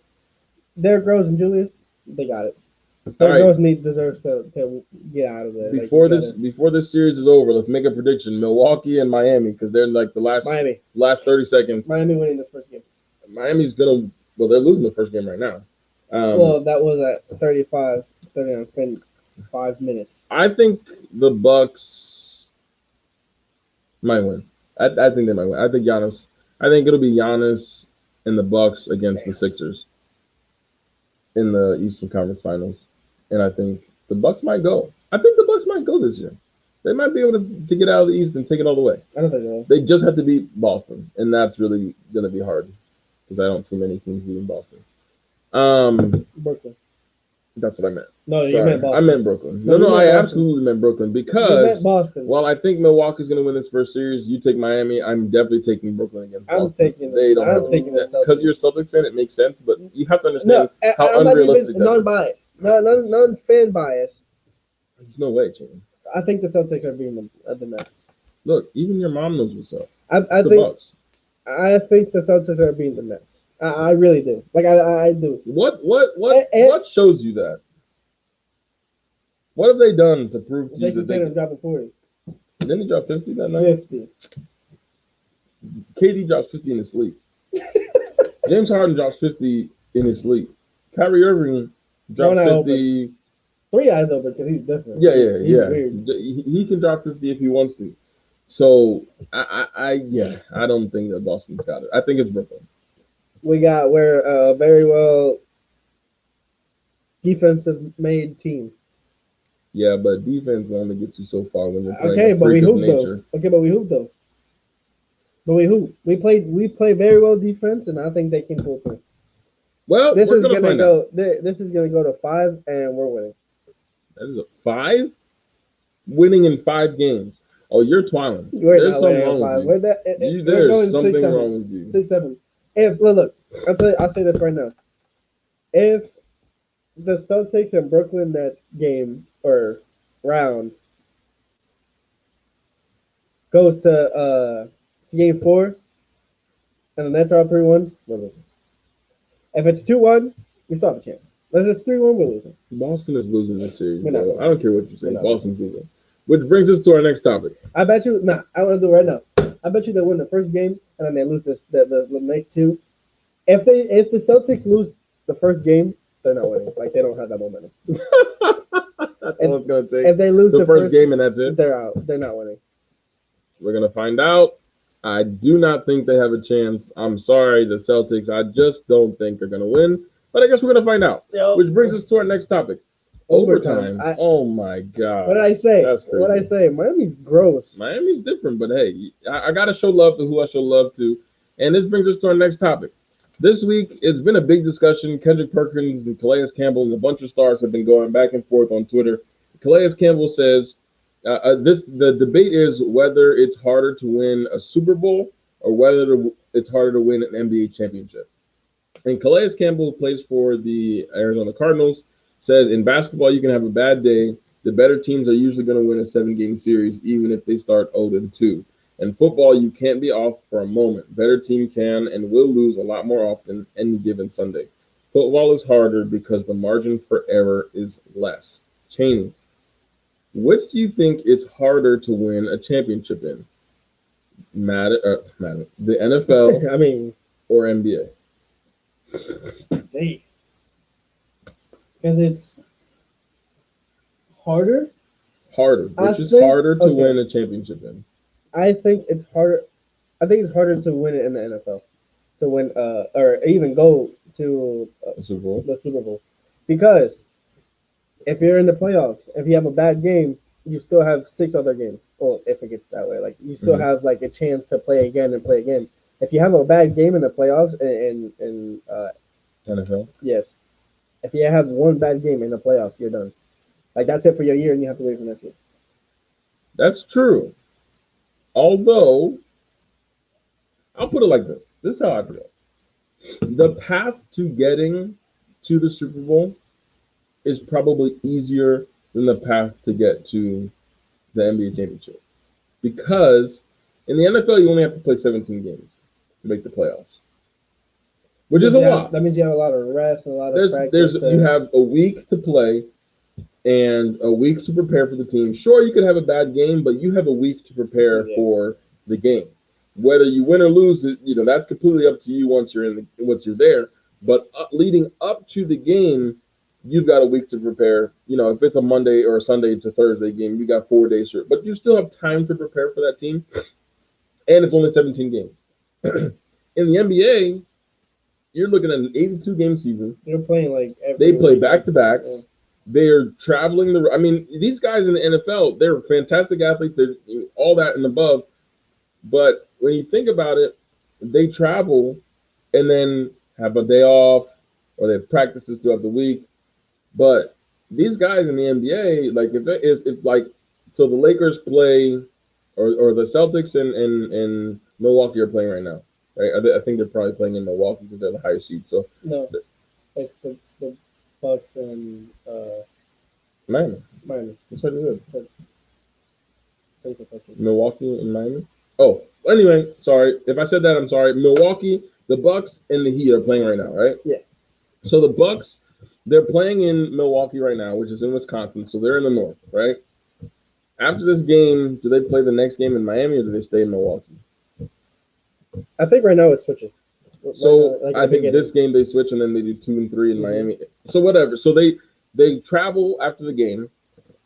Derrick Rose and Julius, they got it. Those deserves to get out of there. Before this series is over, let's make a prediction: Milwaukee and Miami, because they're like the last 30 seconds. Miami winning this first game. Miami's gonna. Well, they're losing the first game right now. That was at 39. It's been 5 minutes. I think the Bucks might win. I think they might win. I think it'll be Giannis and the Bucks against the Sixers in the Eastern Conference Finals, and I think the Bucks might go. I think the Bucks might go this year. They might be able to get out of the East and take it all the way. I don't think so. They just have to beat Boston, and that's really gonna be hard because I don't see many teams beating Boston. Brooklyn. That's what I meant. No, you meant Boston. I meant Brooklyn. No, I absolutely meant Brooklyn because you meant Boston. While I think Milwaukee's going to win this first series, you take Miami. I'm definitely taking Brooklyn against Boston. I'm taking the Celtics. Because you're a Celtics fan, it makes sense, but you have to understand how unrealistic that is. Non-biased. Non-fan bias. There's no way, Chan. I think the Celtics are beating the Nets. Look, even your mom knows what's up. I think the Celtics are beating the Nets. I really do. I do. What shows you that? What have they done to prove to you that Tatum dropping 40? Didn't he drop 50 that night? 50. KD drops 50 in his sleep. James Harden drops 50 in his sleep. Kyrie Irving drops 50. Open. 3 eyes open because he's different. Yeah. Weird. He can drop 50 if he wants to. So I don't think that Boston's got it. I think it's Brooklyn. We're a very well defensive made team. Yeah, but defense only gets you so far when you're playing but we hoop though. Okay, but we hoop though. But we hoop. We play very well defense, and I think they can pull through. Well, this is gonna go. This is gonna go to 5, and we're winning. That is a 5, winning in 5 games. Oh, you're twiling. There's something wrong with you. There's something wrong with you. 6-7. If look, I'll say this right now. If the Celtics and Brooklyn Nets game or round goes to game 4 and the Nets are up 3-1, we're losing. If it's 2-1, we still have a chance. If it's 3-1, we're losing. Boston is losing this series. I don't care what you say. Boston's losing. Which brings us to our next topic. I bet you. I want to do it right now. I bet you they win the first game and then they lose the next 2. If the Celtics lose the first game, they're not winning. They don't have that momentum. That's all it's gonna take. If they lose the first game and that's it, they're out. They're not winning. We're gonna find out. I do not think they have a chance. I'm sorry, the Celtics. I just don't think they're gonna win. But I guess we're gonna find out. Yep. Which brings us to our next topic. Overtime. Oh my God. What did I say? That's crazy. What did I say? Miami's gross. Miami's different, but hey, I gotta show love to who I show love to. And this brings us to our next topic. This week, it's been a big discussion. Kendrick Perkins and Calais Campbell and a bunch of stars have been going back and forth on Twitter. Calais Campbell says, the debate is whether it's harder to win a Super Bowl or whether it's harder to win an NBA championship. And Calais Campbell plays for the Arizona Cardinals, says in basketball, you can have a bad day. The better teams are usually going to win a 7-game series, even if they start 0-2. In football, you can't be off for a moment. Better team can and will lose a lot more often any given Sunday. Football is harder because the margin for error is less. Cheney, which do you think it's harder to win a championship in? The NFL or NBA? Because it's harder? Harder. Which is harder to win a championship in? I think it's harder. I think it's harder to win it in the NFL, to win or even go to the Super Bowl, because if you're in the playoffs, if you have a bad game, you still have 6 other games. Well, if it gets that way, you still have a chance to play again and play again. If you have a bad game in the playoffs in NFL, yes, if you have one bad game in the playoffs, you're done. That's it for your year, and you have to wait for next year. That's true. Although, I'll put it like this. This is how I feel. The path to getting to the Super Bowl is probably easier than the path to get to the NBA championship. Because in the NFL, you only have to play 17 games to make the playoffs. Which is a lot. That means you have a lot of rest and a lot of practice. You have a week to play, and a week to prepare for the team. Sure, you could have a bad game, but you have a week to prepare for the game. Whether you win or lose, that's completely up to you once you're there. But leading up to the game, you've got a week to prepare. If it's a Monday or a Sunday to Thursday game, you got 4 days, but you still have time to prepare for that team. And it's only 17 games. In the NBA, you're looking at an 82 game season. They're playing they play back to backs. They're traveling these guys in the NFL, they're fantastic athletes, they're all that and above. But when you think about it, they travel and then have a day off, or they have practices throughout the week. But these guys in the NBA, so the Lakers play, or the Celtics and Milwaukee are playing right now, right? I think they're probably playing in Milwaukee because they're the higher seed. So no, it's the Bucks and Miami. That's what it is. Milwaukee and Miami. Oh, anyway, sorry if I said that. I'm sorry. Milwaukee, the Bucks, and the Heat are playing right now, right? Yeah. So the Bucks, they're playing in Milwaukee right now, which is in Wisconsin. So they're in the north, right? After this game, do they play the next game in Miami, or do they stay in Milwaukee? I think right now it switches. So I think this game they switch, and then they do 2 and 3 in Miami. So whatever. So they travel after the game.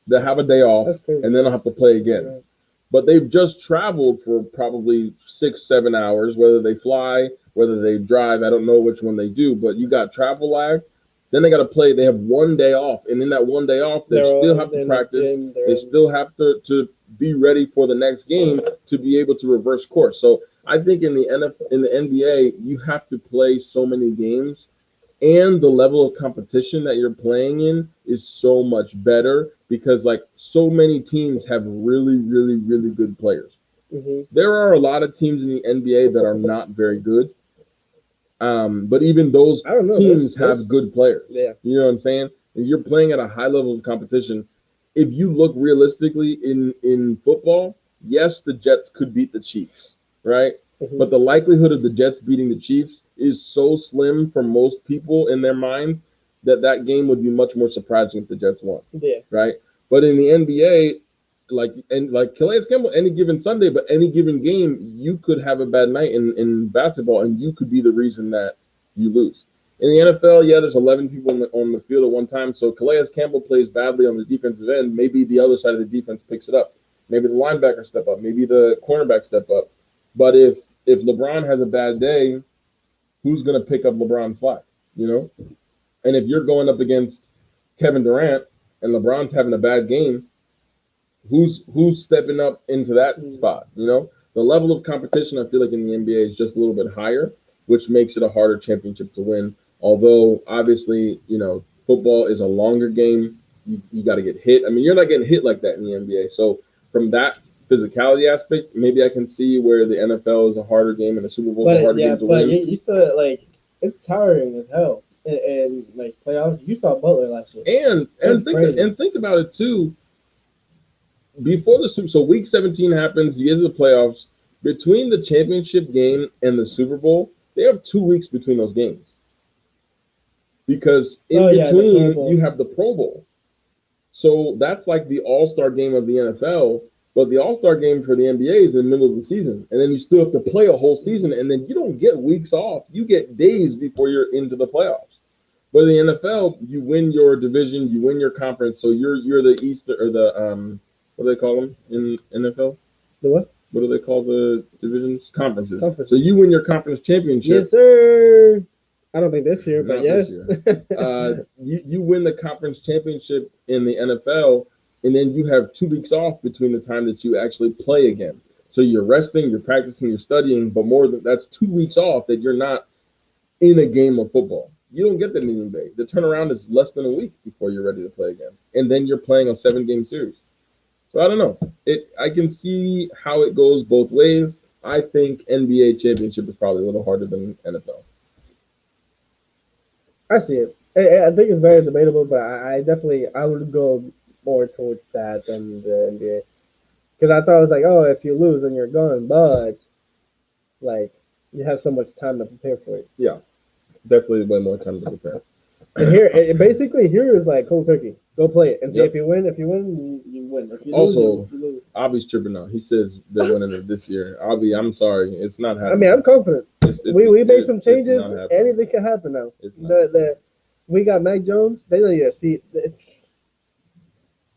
They have a day off, and then they'll have to play again. Right. But they've just traveled for probably 6-7 hours, whether they fly, whether they drive. I don't know which one they do, but you got travel lag. Then they got to play. They have 1 day off, and in that 1 day off, they still have to practice. They still have to be ready for the next game to be able to reverse course. So I think in the NBA, you have to play so many games, and the level of competition that you're playing in is so much better because so many teams have really, really, really good players. Mm-hmm. There are a lot of teams in the NBA that are not very good. But even those teams have good players. Yeah. You know what I'm saying? If you're playing at a high level of competition, if you look realistically in football, yes, the Jets could beat the Chiefs, right? Mm-hmm. But the likelihood of the Jets beating the Chiefs is so slim for most people in their minds that game would be much more surprising if the Jets won. Yeah. Right? But in the NBA, like Calais Campbell, any given Sunday, but any given game, you could have a bad night in basketball, and you could be the reason that you lose. In the NFL, there's 11 people on the field at one time, so Calais Campbell plays badly on the defensive end. Maybe the other side of the defense picks it up. Maybe the linebacker step up. Maybe the cornerback step up. But if LeBron has a bad day, who's going to pick up LeBron's slack? And if you're going up against Kevin Durant and LeBron's having a bad game, who's stepping up into that spot? The level of competition, I feel like in the NBA is just a little bit higher, which makes it a harder championship to win. Although obviously, football is a longer game. You got to get hit. You're not getting hit like that in the NBA. So from that physicality aspect, maybe I can see where the NFL is a harder game and the Super Bowl is a harder game to win. But you still it's tiring as hell. And playoffs, you saw Butler last year. And think about it too. Before the Super, so week 17 happens, you get to the playoffs. Between the championship game and the Super Bowl, they have 2 weeks between those games. Because in between, you have the Pro Bowl. So that's like the All-Star game of the NFL, but the All-Star game for the NBA is in the middle of the season. And then you still have to play a whole season, and then you don't get weeks off. You get days before you're into the playoffs. But in the NFL, you win your division, you win your conference, so you're the East or the what do they call them in NFL? The what? What do they call the divisions? Conferences. So you win your conference championship. Yes, sir. I don't think this year, but yes. You win the conference championship in the NFL, and then you have 2 weeks off between the time that you actually play again. So you're resting, you're practicing, you're studying, but that's 2 weeks off that you're not in a game of football. You don't get that in the NBA. The turnaround is less than a week before you're ready to play again. And then you're playing a 7-game series. So I don't know. I can see how it goes both ways. I think NBA championship is probably a little harder than NFL. I see it. I think it's very debatable, but I would go more towards that than the NBA. Because I thought it was if you lose, then you're gone. But, you have so much time to prepare for it. Yeah. Definitely way more time to prepare. And here, basically, here is like cold turkey. Go play it and see Yep. if you win. If you win, you win. If you Also, lose, you lose. Abi's tripping out. He says they're winning it this year. Abi, I'm sorry, it's not happening. I mean, I'm confident. We made some changes. It's not happening. Anything can happen now. It's not. We got Mac Jones. They don't even see.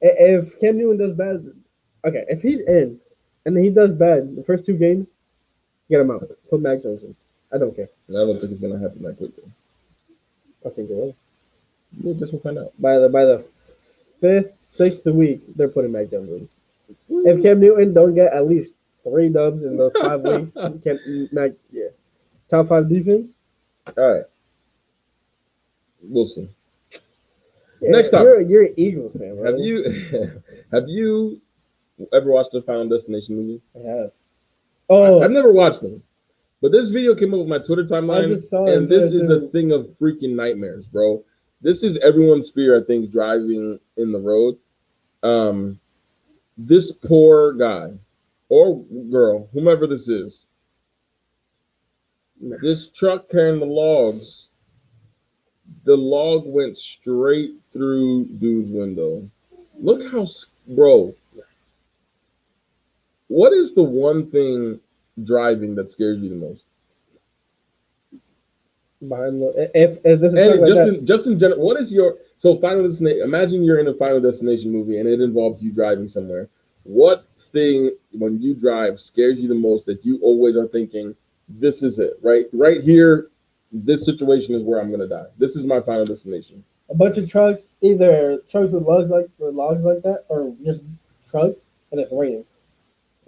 If Cam Newton does bad, okay. If he's in and then he does bad the first 2 games, get him out. Put Mac Jones in. I don't care. I don't think it's gonna happen that quickly. I think it will. We'll just find out. By the 5th, 6th week, they're putting Mac Jones in. If Cam Newton don't get at least 3 dubs in those 5 weeks, top 5 defense. All right, we'll see. Yeah, Next up, you're an Eagles fan, right? Have you ever watched the Final Destination movie? I have. Oh, I've never watched them, but this video came up with my Twitter timeline, I just saw it, and this is a thing of freaking nightmares, bro. This is everyone's fear, I think, driving in the road. This poor guy or girl, whomever this is, this truck carrying the logs. The log went straight through dude's window. Look how, bro. What is the one thing driving that scares you the most? If this is just in general, what is your Final Destination? Imagine you're in a Final Destination movie and it involves you driving somewhere. What thing when you drive scares you the most that you always are thinking, this is it, right here. This situation is where I'm gonna die. This is my Final Destination. A bunch of trucks, either trucks with logs like that, or just trucks, and it's raining.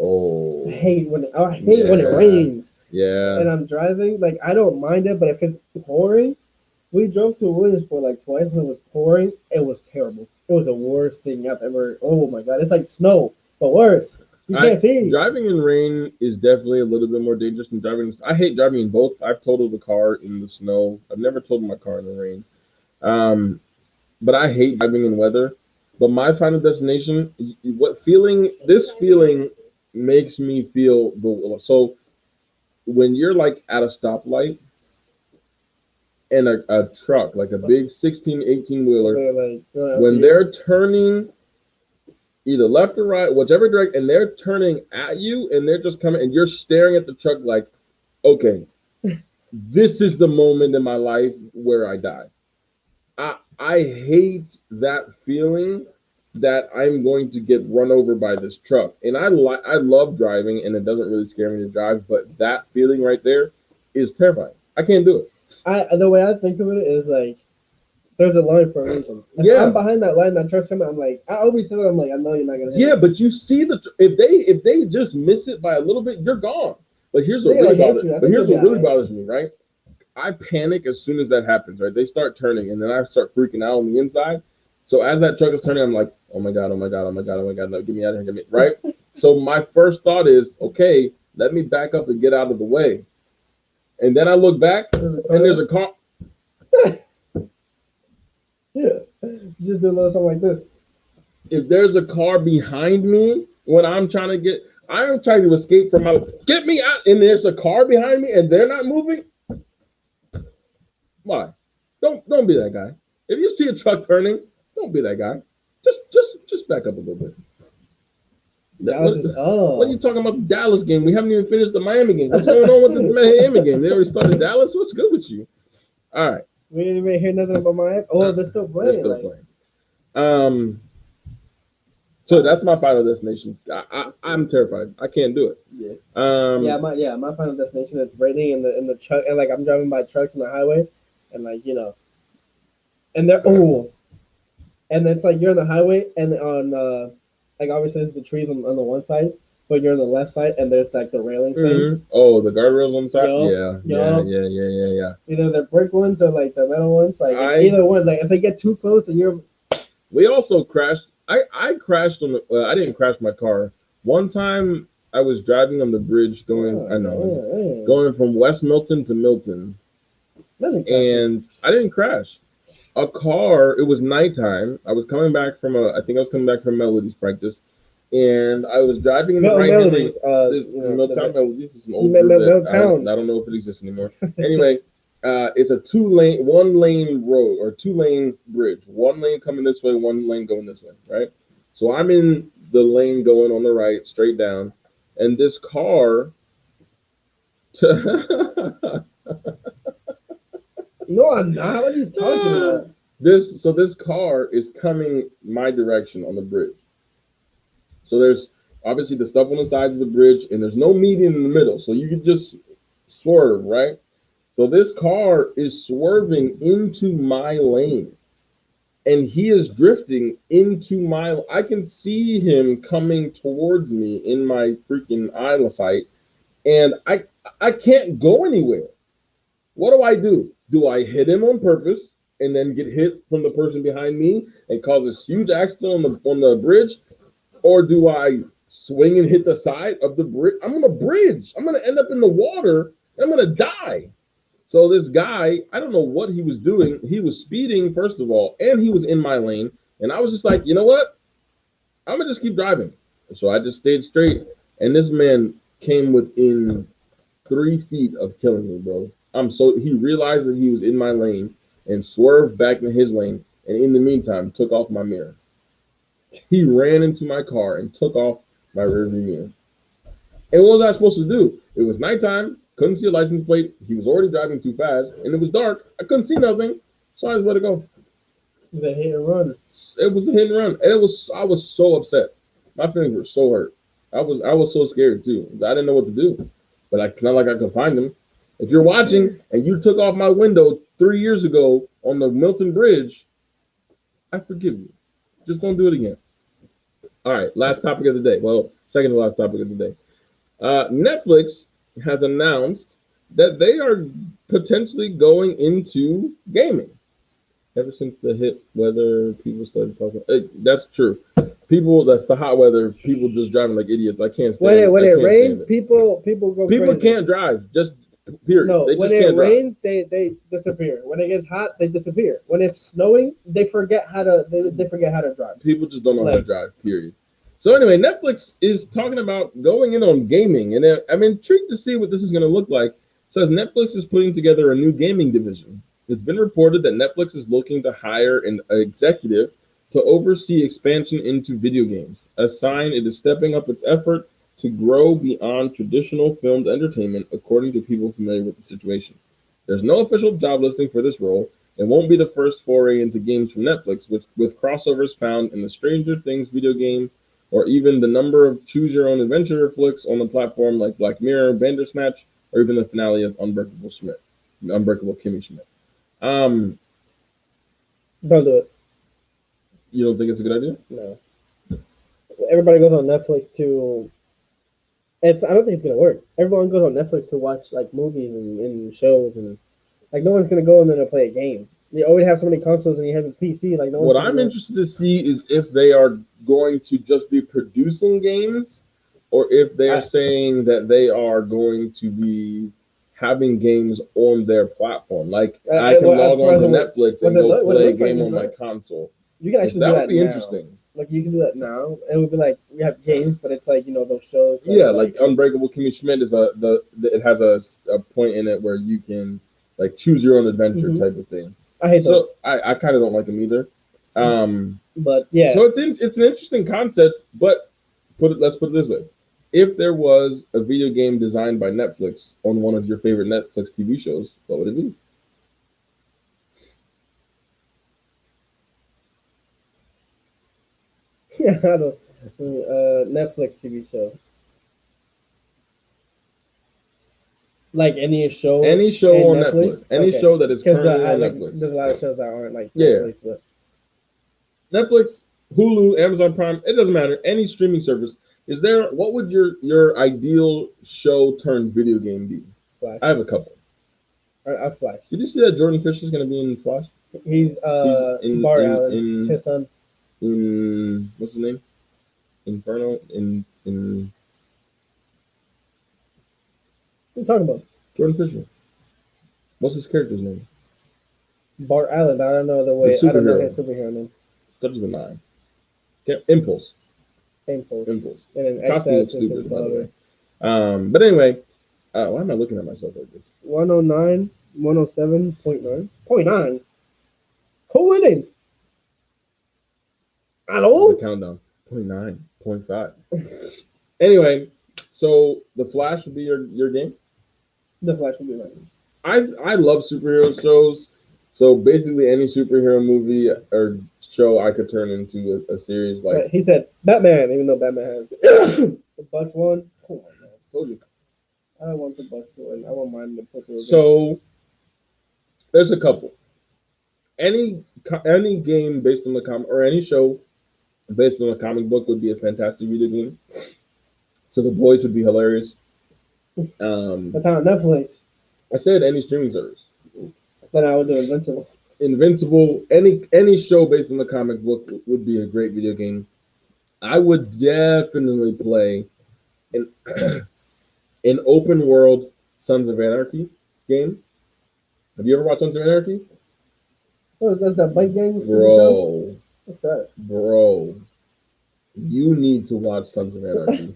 Oh, I hate when it rains. Yeah. And I'm driving, like I don't mind it, but if it's pouring, we drove to Williamsport like twice when it was pouring. It was terrible. It was the worst thing I've ever. Oh my god, it's like snow, but worse. You can't see. Driving in rain is definitely a little bit more dangerous than driving. I hate driving in both. I've totaled a car in the snow. I've never totaled my car in the rain. But I hate driving in weather. But my Final Destination, this feeling makes me feel so when you're like at a stoplight and a truck, like a big 16, 18 wheeler, when they're turning either left or right, whichever direction, and they're turning at you and they're just coming and you're staring at the truck like, okay, this is the moment in my life where I die. I hate that feeling that I'm going to get run over by this truck. And I love driving and it doesn't really scare me to drive, but that feeling right there is terrifying. I can't do it. The way I think of it is like, there's a line for a reason. If I'm behind that line, that truck's coming. I'm like, I always say that. I'm like, I know you're not gonna. Yeah, but you see if they just miss it by a little bit, you're gone. But here's what really bothers me, right? I panic as soon as that happens, right? They start turning, and then I start freaking out on the inside. So as that truck is turning, I'm like, oh my god, no, get me out of here, right? So my first thought is, okay, let me back up and get out of the way. And then I look back, and there's a car. Yeah, just do a little something like this. If there's a car behind me when I'm trying to escape from get me out, and there's a car behind me and they're not moving. Why? Don't be that guy. If you see a truck turning, don't be that guy. Just back up a little bit. What are you talking about? The Dallas game? We haven't even finished the Miami game. What's going on with the Miami game? They already started Dallas. What's good with you? All right. We didn't even hear nothing about Miami. Oh, they're still playing. Playing. So that's my Final Destination. I'm terrified. I can't do it. Yeah. My Final Destination. It's raining in the truck, and like I'm driving by trucks on the highway, and like and they're and it's like you're on the highway, and on like obviously there's the trees on the one side, but you're on the left side, and there's like the railing thing. Oh, the guardrails on the side. Yeah. Either the brick ones or like the metal ones. Like either one. Like if they get too close, and you're. We also crashed. I crashed on the. I didn't crash my car. One time I was driving on the bridge going. Going from West Milton to Milton, and I didn't crash. A car. It was nighttime. I was coming back from from Melody's practice, and I was driving in the right lane. Milltown Melodies is an old group. I don't know if it exists anymore. Anyway, It's a one lane road or 2-lane bridge. One lane coming this way, one lane going this way, right? So I'm in the lane going on the right, straight down, and this car. No, I'm not. What are you talking about? This car is coming my direction on the bridge. So there's obviously the stuff on the sides of the bridge, and there's no median in the middle, so you can just swerve, right? So this car is swerving into my lane, and he is drifting into my. I can see him coming towards me in my freaking eyesight, and I can't go anywhere. What do? Do I hit him on purpose and then get hit from the person behind me and cause this huge accident on the bridge? Or do I swing and hit the side of the bridge? I'm on a bridge. I'm going to end up in the water and I'm going to die. So this guy, I don't know what he was doing. He was speeding, first of all, and he was in my lane. And I was just like, you know what? I'm going to just keep driving. So I just stayed straight. And this man came within 3 feet of killing me, bro. He realized that he was in my lane and swerved back in his lane, and in the meantime took off my mirror. He ran into my car and took off my rearview mirror. And what was I supposed to do? It was nighttime, couldn't see a license plate. He was already driving too fast, and it was dark. I couldn't see nothing, so I just let it go. It was a hit and run. It was a hit and run, and I was so upset. My feelings were so hurt. I was so scared too. I didn't know what to do, but it's not like I could find him. If you're watching and you took off my window 3 years ago on the Milton Bridge, I forgive you. Just don't do it again. All right, last topic of the day. Well, second to last topic of the day. Netflix has announced that they are potentially going into gaming. Ever since the hit weather, people started talking. That's true. That's the hot weather. People just driving like idiots. I can't stand it. When it rains, people go People crazy. Can't drive. Just period. No, when it rains, they disappear. When it gets hot, they disappear. When it's snowing, they forget how to drive. People just don't know how to drive. Period. So anyway, Netflix is talking about going in on gaming, and I'm intrigued to see what this is going to look like. It says Netflix is putting together a new gaming division. It's been reported that Netflix is looking to hire an executive to oversee expansion into video games, a sign it is stepping up its effort to grow beyond traditional filmed entertainment, according to people familiar with the situation. There's no official job listing for this role. It won't be the first foray into games from Netflix, with crossovers found in the Stranger Things video game, or even the number of choose-your-own-adventure flicks on the platform like Black Mirror, Bandersnatch, or even the finale of Unbreakable Kimmy Schmidt. Don't do it. You don't think it's a good idea? No. Everybody goes on Netflix to. I don't think it's gonna work. Everyone goes on Netflix to watch like movies and shows, and like no one's gonna go and then play a game. You always have so many consoles and you have a PC. Like no. What I'm interested to see is if they are going to just be producing games, or if they are saying that they are going to be having games on their platform. Like I can log on to Netflix and go play a game on my console. You can actually that do would that be now. Interesting. Like you can do that now. It would be like we have games, but it's like those shows. Like Unbreakable Kimmy Schmidt is it has a point in it where you can like choose your own adventure type of thing. I hate those. I kind of don't like them either. But yeah. So it's an interesting concept, but let's put it this way: if there was a video game designed by Netflix on one of your favorite Netflix TV shows, what would it be? I don't. Netflix TV show. Like any show. Any show on Netflix. Any show that is currently on Netflix. There's a lot of shows that aren't like Netflix, but Netflix, Hulu, Amazon Prime, it doesn't matter. Any streaming service. What would your ideal show turned video game be? Flash. I have a couple. I'll Flash. Did you see that Jordan Fisher's going to be in Flash? He's in Bart Allen, his son. In what's his name? Inferno. In what are you talking about? Jordan Fisher. What's his character's name? Bart Allen. I don't know the way. I don't know his superhero name. Starts with an I. Impulse. And then Costume looks stupid, by the way. But anyway, why am I looking at myself like this? 109. 107.9. 0.9. Who winning? At all? The countdown. 0.9, 0.5. Anyway, so The Flash would be your game? The Flash will be right. I love superhero shows. So basically, any superhero movie or show I could turn into a series. Like He said Batman, even though Batman has the Bucks won. Come on, man. told you. I don't want the Bucks to win. I want mine to put through. So there's a couple. Any game based on the comic or any show based on a comic book would be a fantastic video game. So The Boys would be hilarious. That's on Netflix. I said any streaming service. Then I would do Invincible. Invincible, any show based on the comic book would be a great video game. I would definitely play an an open world Sons of Anarchy game. Have you ever watched Sons of Anarchy? Oh, that's that bike gang? Bro. What's that? Bro. You need to watch Sons of Anarchy.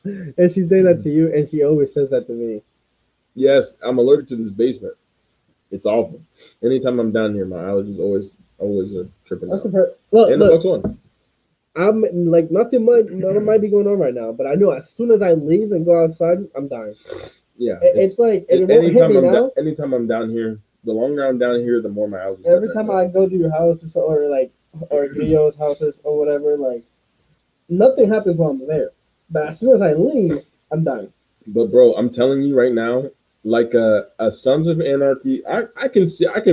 And she's doing that to you, and she always says that to me. Yes, I'm allergic to this basement. It's awful. Anytime I'm down here, my allergies always are tripping out. Look, And the Bucks won. I'm like nothing might be going on right now, but I know as soon as I leave and go outside, I'm dying. Yeah, it's like it won't hit me now. Anytime I'm down here, the longer I'm down here, the more my allergies. Every time I go to your houses or Gio's houses or whatever, like nothing happens while I'm there. But as soon as I leave, I'm dying. But bro, I'm telling you right now, like a Sons of Anarchy, I can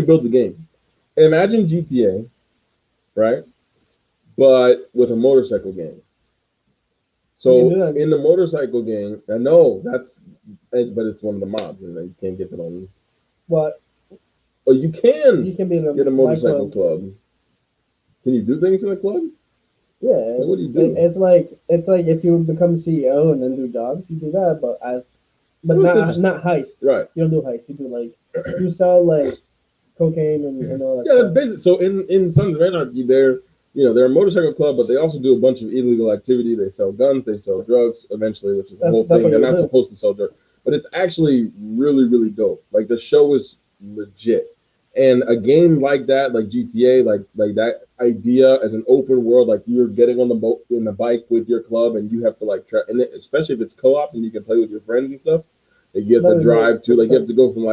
build the game. Imagine GTA, right? But with a motorcycle game. So in the motorcycle game, I know but it's one of the mods, and you can't get it on. What? Oh, you can. You can be in get a motorcycle club. Can you do things in a club? Yeah. What do you do? It's like if you become CEO and then do jobs, you do that, but not heist. Right. You don't do heist. You do you sell cocaine and all that. Yeah, that's basic. So in Sons of Anarchy, they're a motorcycle club, but they also do a bunch of illegal activity. They sell guns, they sell drugs eventually, which is the whole thing. They're not supposed to sell drugs, but it's actually really, really dope. Like the show is legit. And a game like that, like GTA, like that idea as an open world, like you're getting on the bike with your club, and you have to and especially if it's co-op and you can play with your friends and stuff. Like you have to drive to, you have to go from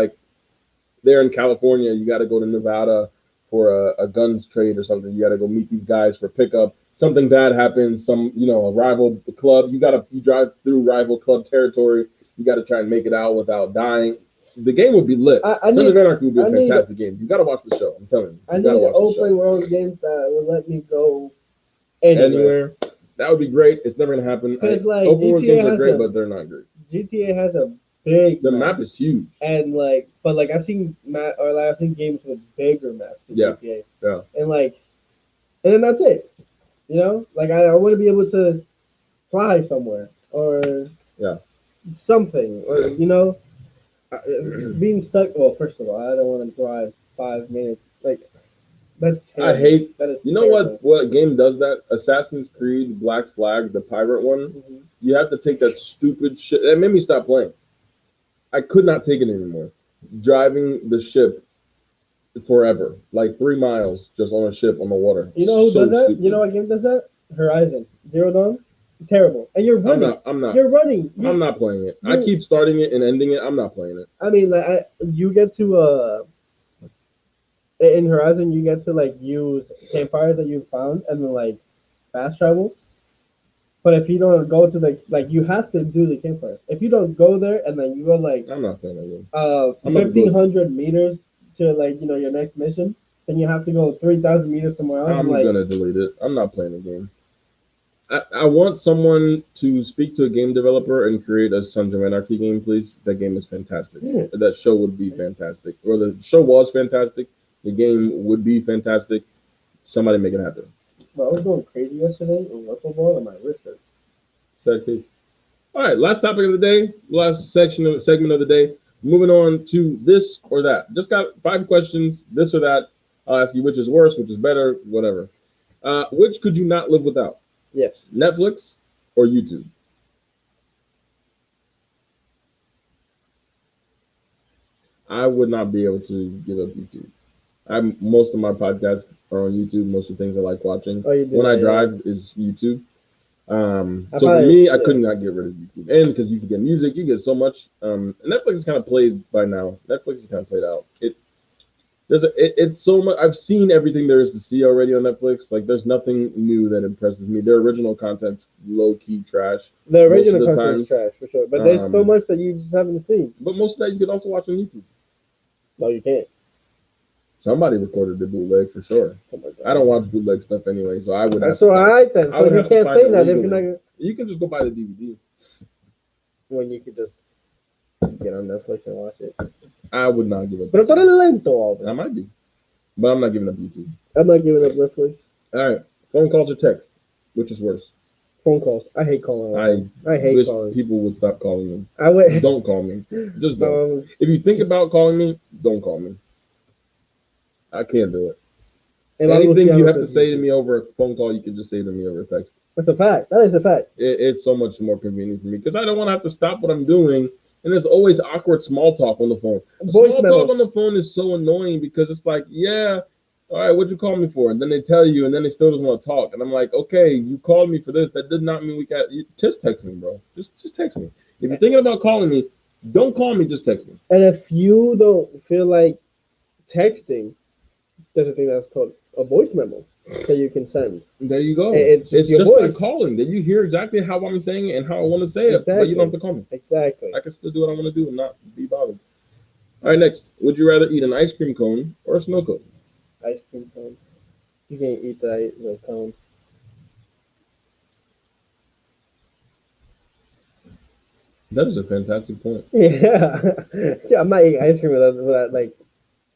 there in California, you got to go to Nevada for a guns trade or something. You got to go meet these guys for pickup. Something bad happens, a rival club. You drive through rival club territory. You got to try and make it out without dying. The game would be lit. Sons of Anarchy would be a fantastic game. You got to watch the show. I'm telling you. I need open world games that will let me go anywhere. That would be great. It's never gonna happen. Because open world games are great, but they're not great. GTA has a big. The map is huge. And but I've seen I've seen games with bigger maps than GTA. Yeah. And then that's it. I want to be able to fly somewhere or something or being stuck. Well, first of all, I don't want to drive 5 minutes. That's terrible. I hate. That is. You know what game does that? Assassin's Creed Black Flag, the pirate one. Mm-hmm. You have to take that stupid shit. That made me stop playing. I could not take it anymore. Driving the ship forever, 3 miles just on a ship on the water. You know who does that? Stupid. You know what game does that? Horizon Zero Dawn. Terrible. And you're running. I'm not. You're running. I'm not playing it. I keep starting it and ending it. I'm not playing it. I mean, you get to in Horizon, you get to use campfires that you found and then fast travel. But if you don't go to you have to do the campfire. If you don't go there and then you go I'm not playing that game. 1,500 meters to your next mission, then you have to go 3,000 meters somewhere else. I'm gonna delete it. I'm not playing the game. I want someone to speak to a game developer and create a Sons of Anarchy game, please. That game is fantastic. Yeah. That show would be fantastic. Or the show was fantastic. The game would be fantastic. Somebody make it happen. Bro, I was going crazy yesterday in football and my wrist hurt. Sad case. All right, last topic of the day, last segment of the day. Moving on to this or that. Just got 5 questions, this or that. I'll ask you which is worse, which is better, whatever. Which could you not live without? Yes. Netflix or YouTube? I would not be able to give up YouTube. Most of my podcasts are on YouTube. Most of the things I like watching when I drive is YouTube. So for me, I could not get rid of YouTube, and because you can get music, you get so much. And Netflix is kind of played by now. Netflix is kind of played out. It's so much. I've seen everything there is to see already on Netflix. Like, there's nothing new that impresses me. Their original content's low key trash. The original content's trash for sure, but there's so much that you just haven't seen. But most of that you can also watch on YouTube. No, you can't. Somebody recorded the bootleg for sure. Oh my God. I don't watch bootleg stuff anyway, so I would. That's all right then. So you can't say that if you're not gonna. You can just go buy the DVD. When you could just get on Netflix and watch it. I would not give up. Pero tú eres lento. I might be, but I'm not giving up YouTube. I'm not giving up Netflix. All right, phone calls or text, which is worse? Phone calls. I hate calling. I hate wish calling. People would stop calling me. I would. Don't call me. Just don't. If you think about calling me, don't call me. I can't do it. And anything you have to say to me over a phone call, you can just say to me over a text. That's a fact. That is a fact. It's so much more convenient for me because I don't want to have to stop what I'm doing. And there's always awkward small talk on the phone. Small talk on the phone is so annoying because it's like, yeah, all right, what'd you call me for? And then they tell you, and then they still don't want to talk. And I'm like, okay, you called me for this. That did not mean we got. Just text me, bro. Just text me. If you're thinking about calling me, don't call me. Just text me. And if you don't feel like texting, there's a thing that's called a voice memo that you can send. There you go. It's just voice. like calling. Then you hear exactly how I'm saying it and how I want to say it, but you don't have to call me. Exactly. I can still do what I want to do and not be bothered. All right, next. Would you rather eat an ice cream cone or a snow cone? Ice cream cone. You can't eat the cone. That is a fantastic point. Yeah. Yeah, I'm not eating ice cream without like.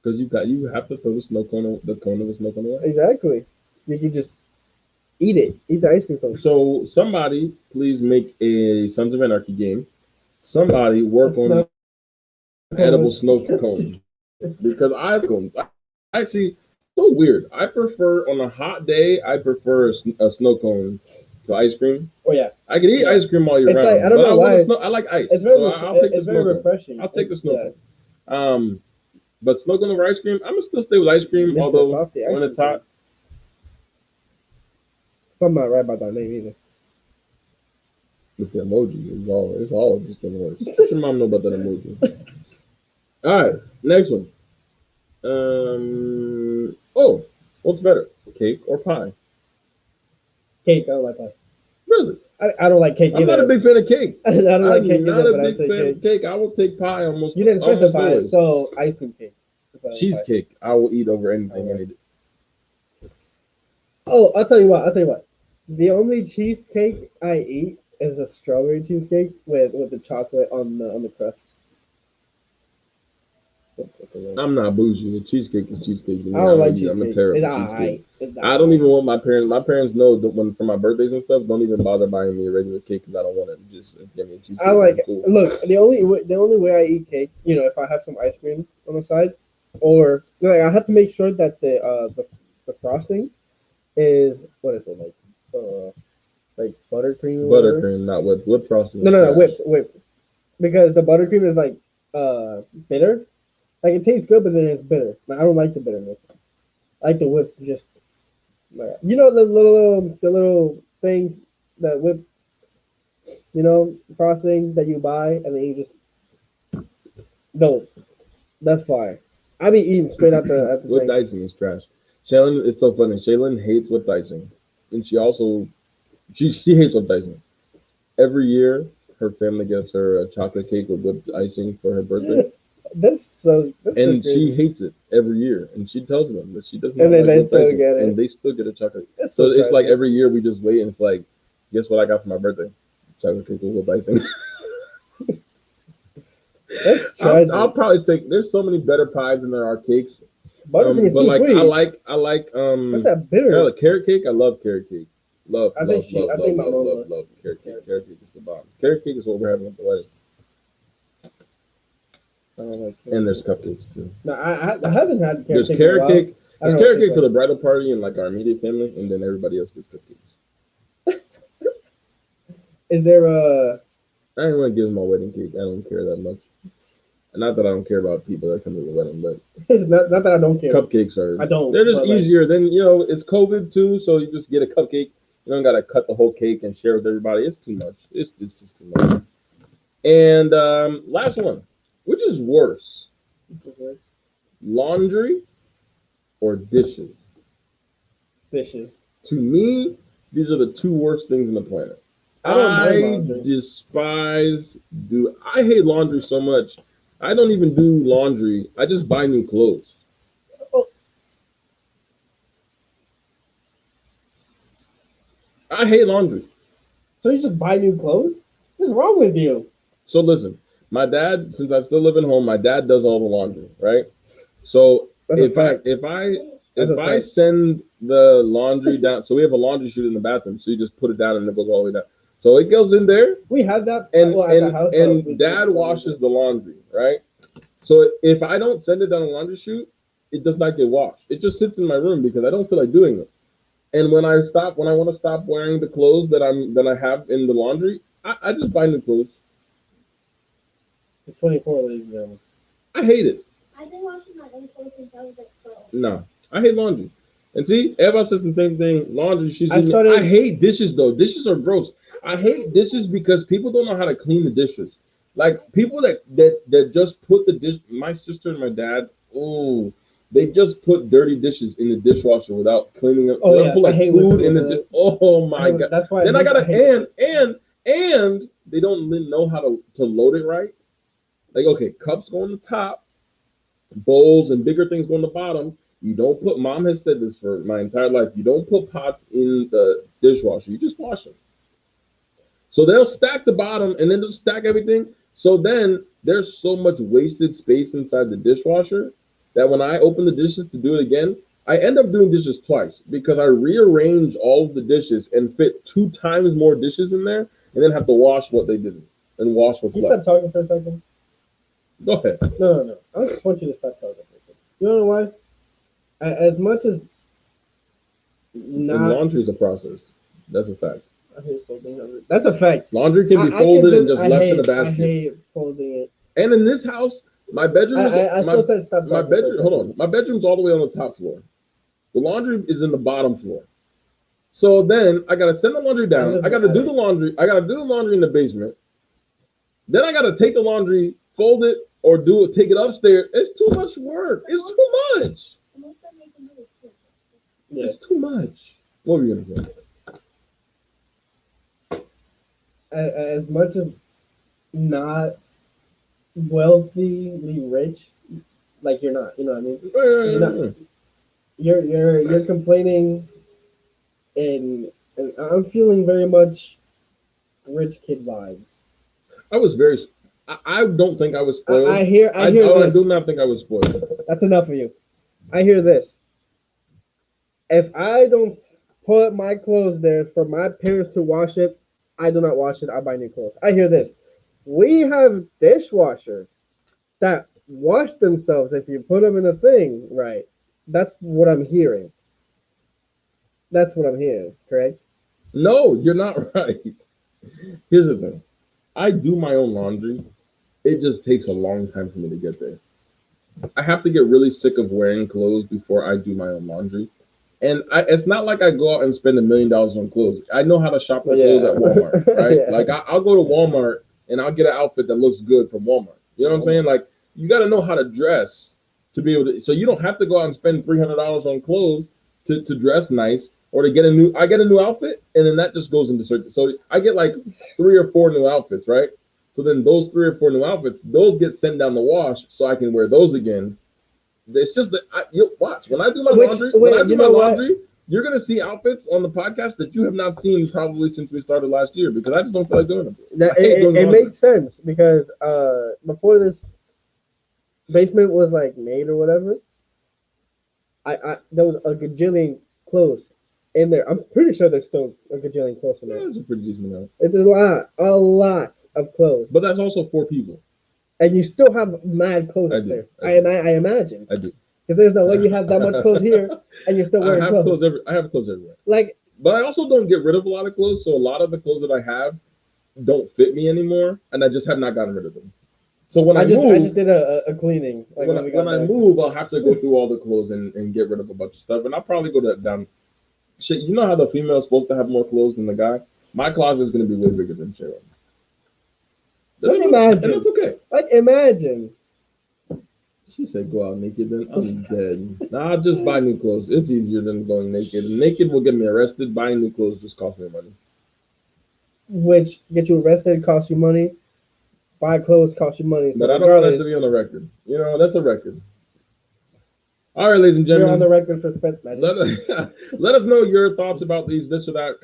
Because you have to throw the cone of a snow cone away. Exactly. You can just eat it. Eat the ice cream cone. So somebody please make a Sons of Anarchy game. Somebody work on edible snow cones. Because I have cones. Actually, so weird. I prefer on a hot day. I prefer a snow cone to ice cream. Oh yeah. I can eat ice cream all year round. Like, I don't know why. I like ice. So I'll take the snow cone. Refreshing. I'll take the snow cone. But snow cone over ice cream, I'm gonna still stay with ice cream, although when it's hot. So I'm not right about that name either. With the emoji, it's all just gonna work. Let your mom know about that emoji. All right, next one. What's better, cake or pie? Cake. I don't like pie. Really? I don't like cake either. I'm not a big fan of cake. I don't like cake either. I'm not a big fan of cake. I will take pie almost. You didn't specify, so ice cream cake. Cheesecake, I will eat over anything. Any day. Oh, I'll tell you what. The only cheesecake I eat is a strawberry cheesecake with the chocolate on the crust. I'm not bougie. The cheesecake is cheesecake. I don't like cheesecake. I'm a terrible cheesecake. I don't even want my parents. My parents know that when for my birthdays and stuff, don't even bother buying me a regular cake because I don't want it. Just give me a cheesecake. I like it. Cool. Look, the only way I eat cake, if I have some ice cream on the side, or like I have to make sure that the frosting is what is it like buttercream? Buttercream, not whipped frosting. No, whipped, because the buttercream is like bitter. Like it tastes good, but then it's bitter. Like, I don't like the bitterness. I like the whip. Just like, the little things that whip. Frosting that you buy, and then you just those. That's fire. I be eating straight out the whipped thing. Icing is trash. Shaylin, it's so funny. Shaylin hates whipped icing, and she hates whipped icing. Every year, her family gets her a chocolate cake with whipped icing for her birthday. That's she hates it every year, and she tells them that she doesn't. And then they still get it, and they still get a chocolate. So it's like every year we just wait, and it's like, guess what I got for my birthday? Chocolate cake with whipped icing. That's tragic. I'll probably take. There's so many better pies than there are cakes. Buttercream is too sweet. I like What's that bitter? Carrot cake. I love carrot cake. Love carrot cake. Carrot cake is the bomb. Carrot cake is what we're having at the wedding. I don't like and there's cupcakes too. No, I haven't had carrot cake. There's carrot cake. There's carrot cake for the bridal party and like our immediate family, and then everybody else gets cupcakes. Is there a? I ain't want to give them my wedding cake. I don't care that much. Not that I don't care about people that come to the wedding, but it's not that I don't care. Cupcakes are. I don't. They're just easier. Then it's COVID too, so you just get a cupcake. You don't gotta cut the whole cake and share with everybody. It's too much. It's just too much. And last one, which is worse, laundry or dishes? Dishes. To me, these are the two worst things on the planet. I don't mind laundry. I hate laundry so much. I don't even do laundry. I just buy new clothes. Oh. I hate laundry. So you just buy new clothes? What's wrong with you? So listen, my dad, since I still live at home, my dad does all the laundry, right? So if I send the laundry down, so we have a laundry chute in the bathroom, so you just put it down and it goes all the way down. So it goes in there. We have that at the house. And Dad washes the laundry, right? So if I don't send it down the laundry chute, it does not get washed. It just sits in my room because I don't feel like doing it. And when I want to stop wearing the clothes that I have in the laundry, I just buy new clothes. It's 24, ladies and gentlemen. I hate it. I've been washing my own clothes since I was like 12. No, I hate laundry. And see, Eva says the same thing. Laundry, I hate dishes though. Dishes are gross. I hate dishes because people don't know how to clean the dishes. Like people that just put the dish. My sister and my dad, they just put dirty dishes in the dishwasher without cleaning up. Oh yeah, put like food in the. Oh my god! That's why. Then I gotta and they don't know how to load it right. Like okay, cups go on the top, bowls and bigger things go on the bottom. You don't put. Mom has said this for my entire life. You don't put pots in the dishwasher. You just wash them. So they'll stack the bottom and then they'll stack everything. So then there's so much wasted space inside the dishwasher that when I open the dishes to do it again, I end up doing dishes twice because I rearrange all of the dishes and fit 2 times more dishes in there and then have to wash what they didn't and wash what's left. Can you stop talking for a second? Go ahead. No. I just want you to stop talking for a second. You know why? As much as And laundry is a process. That's a fact. I hate folding it. That's a fact. Laundry can be folded and just left in the basket. I hate folding it. And in this house, my bedroom is my bedroom. Hold on. My bedroom's all the way on the top floor. The laundry is in the bottom floor. So then I gotta send the laundry down. I gotta do the laundry. I gotta do the laundry in the basement. Then I gotta take the laundry, fold it, or take it upstairs. It's too much work. It's too much. Yeah. It's too much. What were you gonna say? As much as not wealthily rich, like you're not, you know what I mean? You're complaining, and I'm feeling very much rich kid vibes. I don't think I was spoiled. I hear this. I do not think I was spoiled. That's enough of you. I hear this. If I don't put my clothes there for my parents to wash it, I do not wash it. I buy new clothes. I hear this. We have dishwashers that wash themselves if you put them in a thing, right? That's what I'm hearing. That's what I'm hearing, correct? No, you're not right. Here's the thing. I do my own laundry. It just takes a long time for me to get there. I have to get really sick of wearing clothes before I do my own laundry. And it's not like I go out and spend $1 million on clothes. I know how to shop for clothes at Walmart, right? Yeah. Like I'll go to Walmart and I'll get an outfit that looks good from Walmart. You know what I'm saying? Like you got to know how to dress to be able to. So you don't have to go out and spend $300 on clothes to dress nice or to get a new. I get a new outfit and then that just goes into certain. So I get like 3 or 4 new outfits, right? So then those 3 or 4 new outfits, those get sent down the wash so I can wear those again. It's just that you watch when I do my laundry. You're gonna see outfits on the podcast that you have not seen probably since we started last year because I just don't feel like doing them. It makes sense because before this basement was like made or whatever, I there was a gajillion clothes in there. I'm pretty sure there's still a gajillion clothes in there. That's a pretty decent amount. It's a lot of clothes. But that's also 4 people. And you still have mad clothes there. I imagine. I do. Because there's no way you have that much clothes here and you're still wearing clothes. I have clothes everywhere. But I also don't get rid of a lot of clothes. So a lot of the clothes that I have don't fit me anymore. And I just have not gotten rid of them. So when I just did a cleaning. Like when I move, I'll have to go through all the clothes and get rid of a bunch of stuff, and I'll probably go down. Shit, you know how the female is supposed to have more clothes than the guy? My closet is going to be way bigger than Sharon's. Like imagine, and that's okay. Like imagine. She said, "Go out naked." Then I'm dead. Nah, I'll just buy new clothes. It's easier than going naked. And naked will get me arrested. Buying new clothes just costs me money. Which get you arrested costs you money. Buy clothes costs you money. So but I don't want that to be on the record. You know, that's a record. All right, ladies and gentlemen. You're on the record for spent magic. Let us know your thoughts about this or that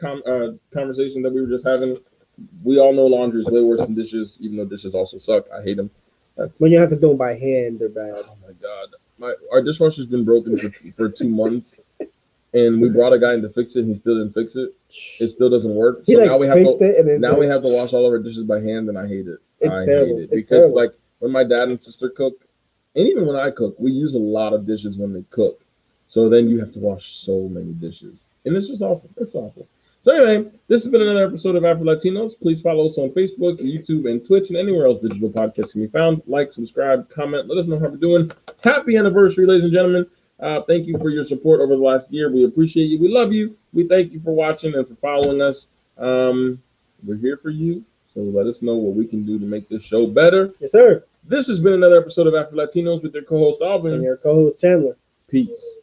conversation that we were just having. We all know laundry is way worse than dishes, even though dishes also suck. I hate them. When you have to do them by hand, they're bad. Oh my god, our dishwasher's been broken for 2 months, and we brought a guy in to fix it, and he still didn't fix it. It still doesn't work. So now we have to wash all of our dishes by hand, and I hate it. I hate it because terrible. Like when my dad and sister cook, and even when I cook, we use a lot of dishes when they cook. So then you have to wash so many dishes, and it's just awful. It's awful. So anyway, this has been another episode of AfroLatinos. Please follow us on Facebook, YouTube, and Twitch, and anywhere else digital podcasts can be found. Like, subscribe, comment. Let us know how we're doing. Happy anniversary, ladies and gentlemen. Thank you for your support over the last year. We appreciate you. We love you. We thank you for watching and for following us. We're here for you. So let us know what we can do to make this show better. Yes, sir. This has been another episode of AfroLatinos with your co-host, Aubyn. And your co-host, Chandler. Peace.